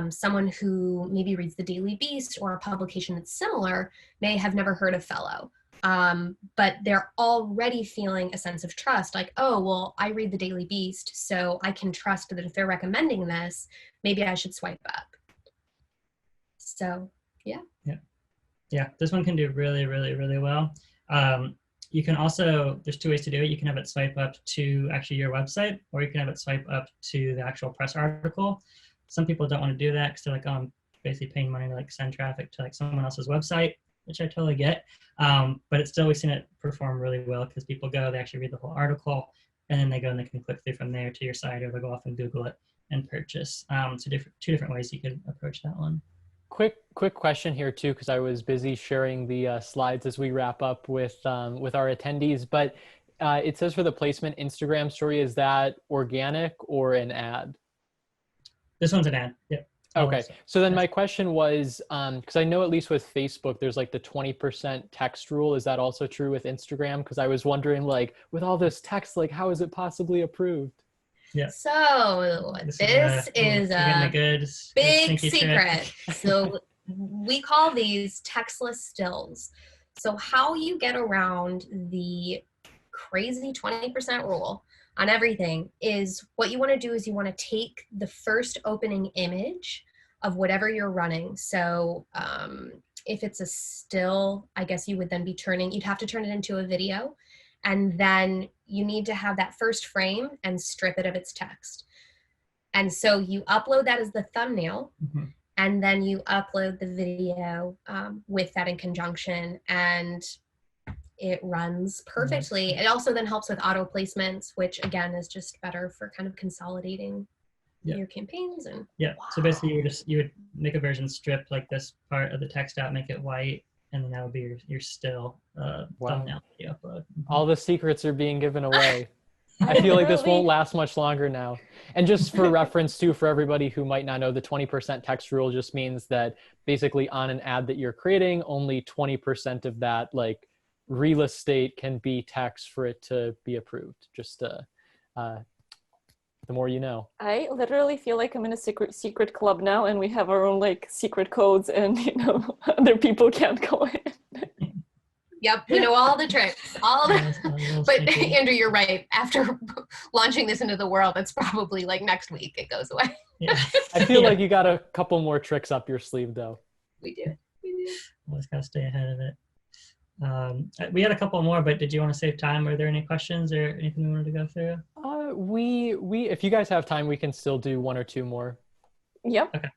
Someone who maybe reads the Daily Beast or a publication that's similar may have never heard of Fellow. But they're already feeling a sense of trust, like, oh, well, I read the Daily Beast, so I can trust that if they're recommending this, maybe I should swipe up. So, yeah. Yeah, this one can do really, really, really well. You can also, there's two ways to do it. You can have it swipe up to actually your website, or you can have it swipe up to the actual press article. Some people don't want to do that because they're like, oh, I'm basically paying money to send traffic to someone else's website, which I totally get. But it's still, we've seen it perform really well because people go, they actually read the whole article, and then they go and they can click through from there to your site, or they'll go off and Google it and purchase. So two different ways you could approach that one. Quick question here too, because I was busy sharing the slides as we wrap up with our attendees. But it says for the placement Instagram story, is that organic or an ad? This one's an ad. Yep. Okay. So then my question was, because I know at least with Facebook, there's the 20% text rule. Is that also true with Instagram? Because I was wondering, with all this text, how is it possibly approved? Yeah. So this is a big secret. So we call these textless stills. So how you get around the crazy 20% rule on everything is, what you want to do is you want to take the first opening image of whatever you're running. So if it's a still, I guess you would then be you'd have to turn it into a video. And then you need to have that first frame and strip it of its text. And so you upload that as the thumbnail, and then you upload the video with that in conjunction, and it runs perfectly. It also then helps with auto placements, which again is just better for kind of consolidating your campaigns. And so basically you would make a version strip this part of the text out, make it white, and then that would be your still thumbnail that you upload. All the secrets are being given away. I feel like this won't last much longer now. And just for reference too, for everybody who might not know, the 20% text rule just means that basically on an ad that you're creating, only 20% of that real estate can be text for it to be approved. Just the more you know. I literally feel like I'm in a secret club now, and we have our own secret codes, and other people can't go in. Yep, we know all the tricks, but Andrew, you're right. After launching this into the world, it's probably next week it goes away. Yeah. I feel like you got a couple more tricks up your sleeve, though. We do. Always gotta stay ahead of it. We had a couple more, but did you want to save time? Were there any questions or anything we wanted to go through? We if you guys have time, we can still do one or two more. Yep. Okay.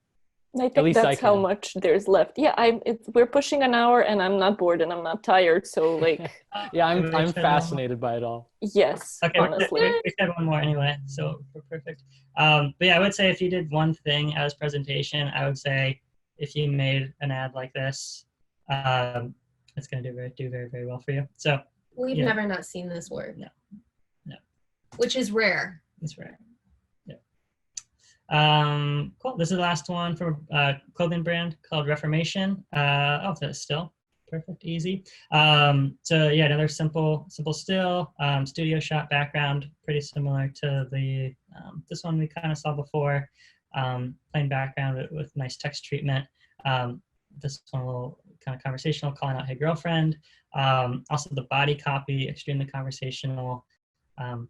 I think that's how much there's left. Yeah, we're pushing an hour, and I'm not bored, and I'm not tired. So yeah, I'm fascinated by it all. Yes, okay, honestly. We said one more anyway, so we're perfect. But yeah, I would say if you did one thing as presentation, I would say if you made an ad like this, it's going to do very, very well for you. So we've never not seen this work. No. Which is rare. It's rare. Cool. This is the last one from a clothing brand called Reformation. That's still perfect, easy. So yeah, another simple still, studio shot background, pretty similar to the this one we kind of saw before. Plain background with nice text treatment. This one a little kind of conversational, calling out, hey girlfriend. Also the body copy, extremely conversational.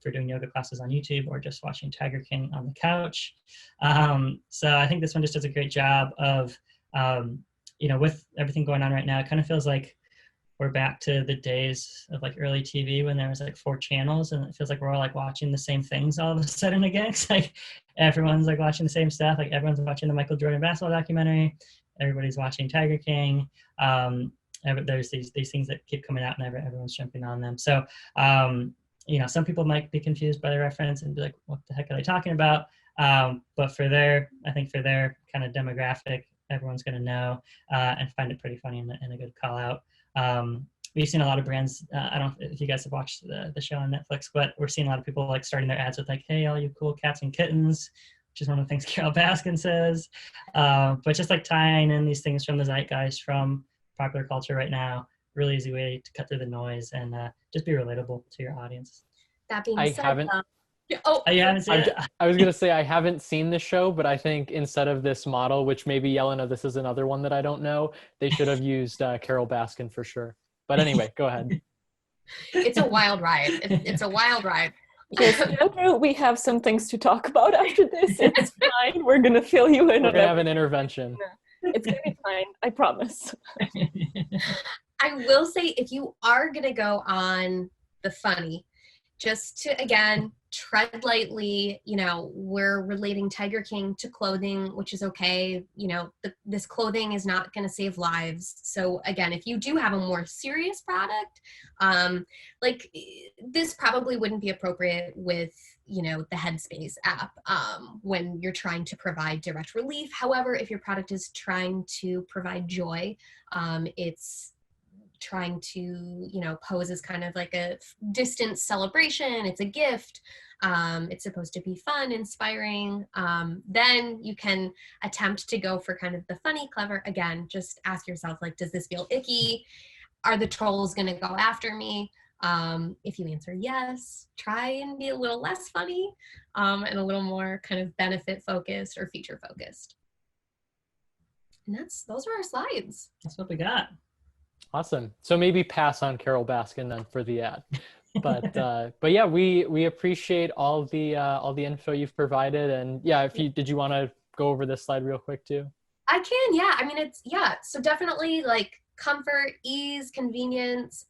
For doing yoga classes on YouTube or just watching Tiger King on the couch. So I think this one just does a great job of, with everything going on right now, it kind of feels like we're back to the days of early TV when there was 4 channels, and it feels like we're all watching the same things all of a sudden again. It's everyone's watching the same stuff. Everyone's watching the Michael Jordan basketball documentary. Everybody's watching Tiger King. There's these things that keep coming out, and everyone's jumping on them. So, some people might be confused by the reference and be like, what the heck are they talking about? But for their kind of demographic, everyone's going to know and find it pretty funny and a good call out. we've seen a lot of brands. I don't know if you guys have watched the show on Netflix, but we're seeing a lot of people like starting their ads with like, "Hey, all you cool cats and kittens," which is one of the things Carol Baskin says. But just like tying in these things from the zeitgeist, from popular culture right now, really easy way to cut through the noise and just be relatable to your audience. That being I said, haven't. Oh, you haven't seen it? I was gonna say I haven't seen the show, but I think instead of this model, which maybe Yelena, this is another one that I don't know, they should have used Carol Baskin for sure. But anyway, go ahead. it's a wild ride. It's a wild ride. Yes, Andrew, we have some things to talk about after this. It's fine. We're going to fill you in. We're going to have an intervention. It's going to be fine. I promise. I will say, if you are going to go on the funny, just to, again, tread lightly. We're relating Tiger King to clothing, which is okay. This clothing is not going to save lives. So again, if you do have a more serious product, like this probably wouldn't be appropriate with, the Headspace app when you're trying to provide direct relief. However, if your product is trying to provide joy, it's trying to, pose as kind of like a distant celebration. It's a gift. It's supposed to be fun, inspiring. Then you can attempt to go for kind of the funny, clever. Again, just ask yourself, like, does this feel icky? Are the trolls going to go after me? If you answer yes, try and be a little less funny and a little more kind of benefit focused or feature focused. And those are our slides. That's what we got. Awesome. So maybe pass on Carol Baskin then for the ad. But yeah, we appreciate all the info you've provided. And yeah, did you want to go over this slide real quick too? I can, yeah. I mean, so definitely like comfort, ease, convenience,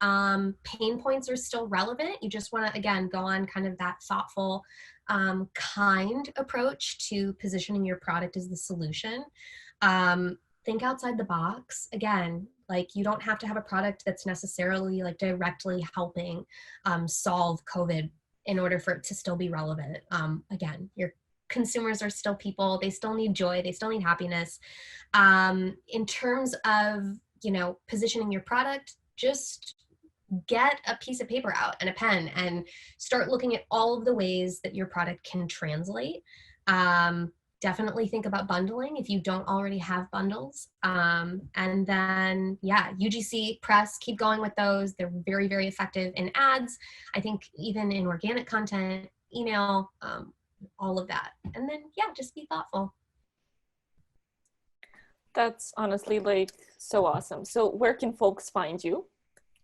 pain points are still relevant. You just want to, again, go on kind of that thoughtful, kind approach to positioning your product as the solution. Think outside the box. Again, like you don't have to have a product that's necessarily like directly helping solve COVID in order for it to still be relevant. Again, your consumers are still people. They still need joy. They still need happiness. In terms of, positioning your product, just get a piece of paper out and a pen and start looking at all of the ways that your product can translate. Definitely think about bundling if you don't already have bundles. And then, yeah, UGC, press, keep going with those. They're very, very effective in ads. I think even in organic content, email, all of that. And then, yeah, just be thoughtful. That's honestly like so awesome. So where can folks find you?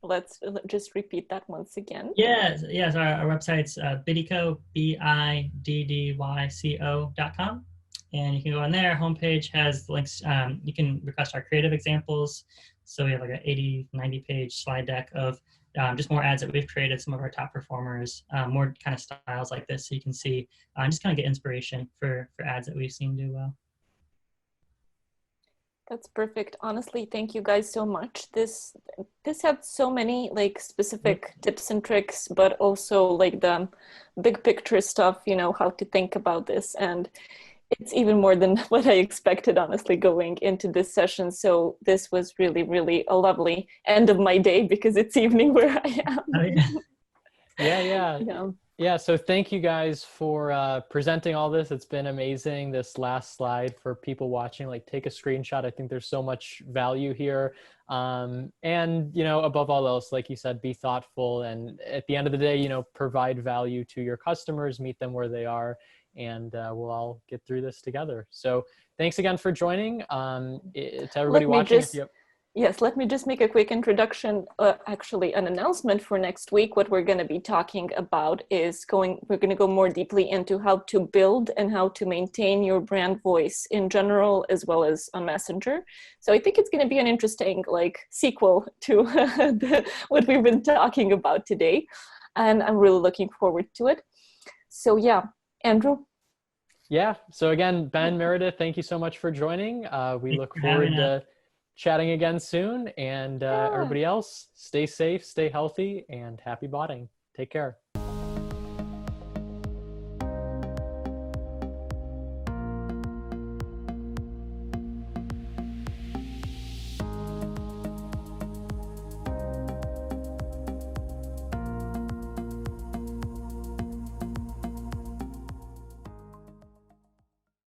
Let's just repeat that once again. Yes. Our website's biddyco, BIDDYCO.com. And you can go on there. Homepage has links. You can request our creative examples. So we have like an 80, 90 page slide deck of just more ads that we've created, some of our top performers, more kind of styles like this. So you can see, just kind of get inspiration for ads that we've seen do well. That's perfect. Honestly, thank you guys so much. This had so many like specific tips and tricks, but also like the big picture stuff, how to think about this. And it's even more than what I expected, honestly, going into this session. So this was really, really a lovely end of my day because it's evening where I am. Oh, yeah. Yeah, so thank you guys for presenting all this. It's been amazing. This last slide for people watching, like take a screenshot. I think there's so much value here. And, above all else, like you said, be thoughtful. And at the end of the day, provide value to your customers, meet them where they are, and we'll all get through this together. So thanks again for joining. To everybody watching. Yes, let me just make a quick introduction, actually an announcement for next week. What we're going to be talking about is we're going to go more deeply into how to build and how to maintain your brand voice in general, as well as on Messenger. So I think it's going to be an interesting sequel to what we've been talking about today. And I'm really looking forward to it. So yeah, Andrew. Yeah. So again, Ben, Meredith, thank you so much for joining. We look forward to chatting again soon, and everybody else, stay safe, stay healthy, and happy botting. Take care.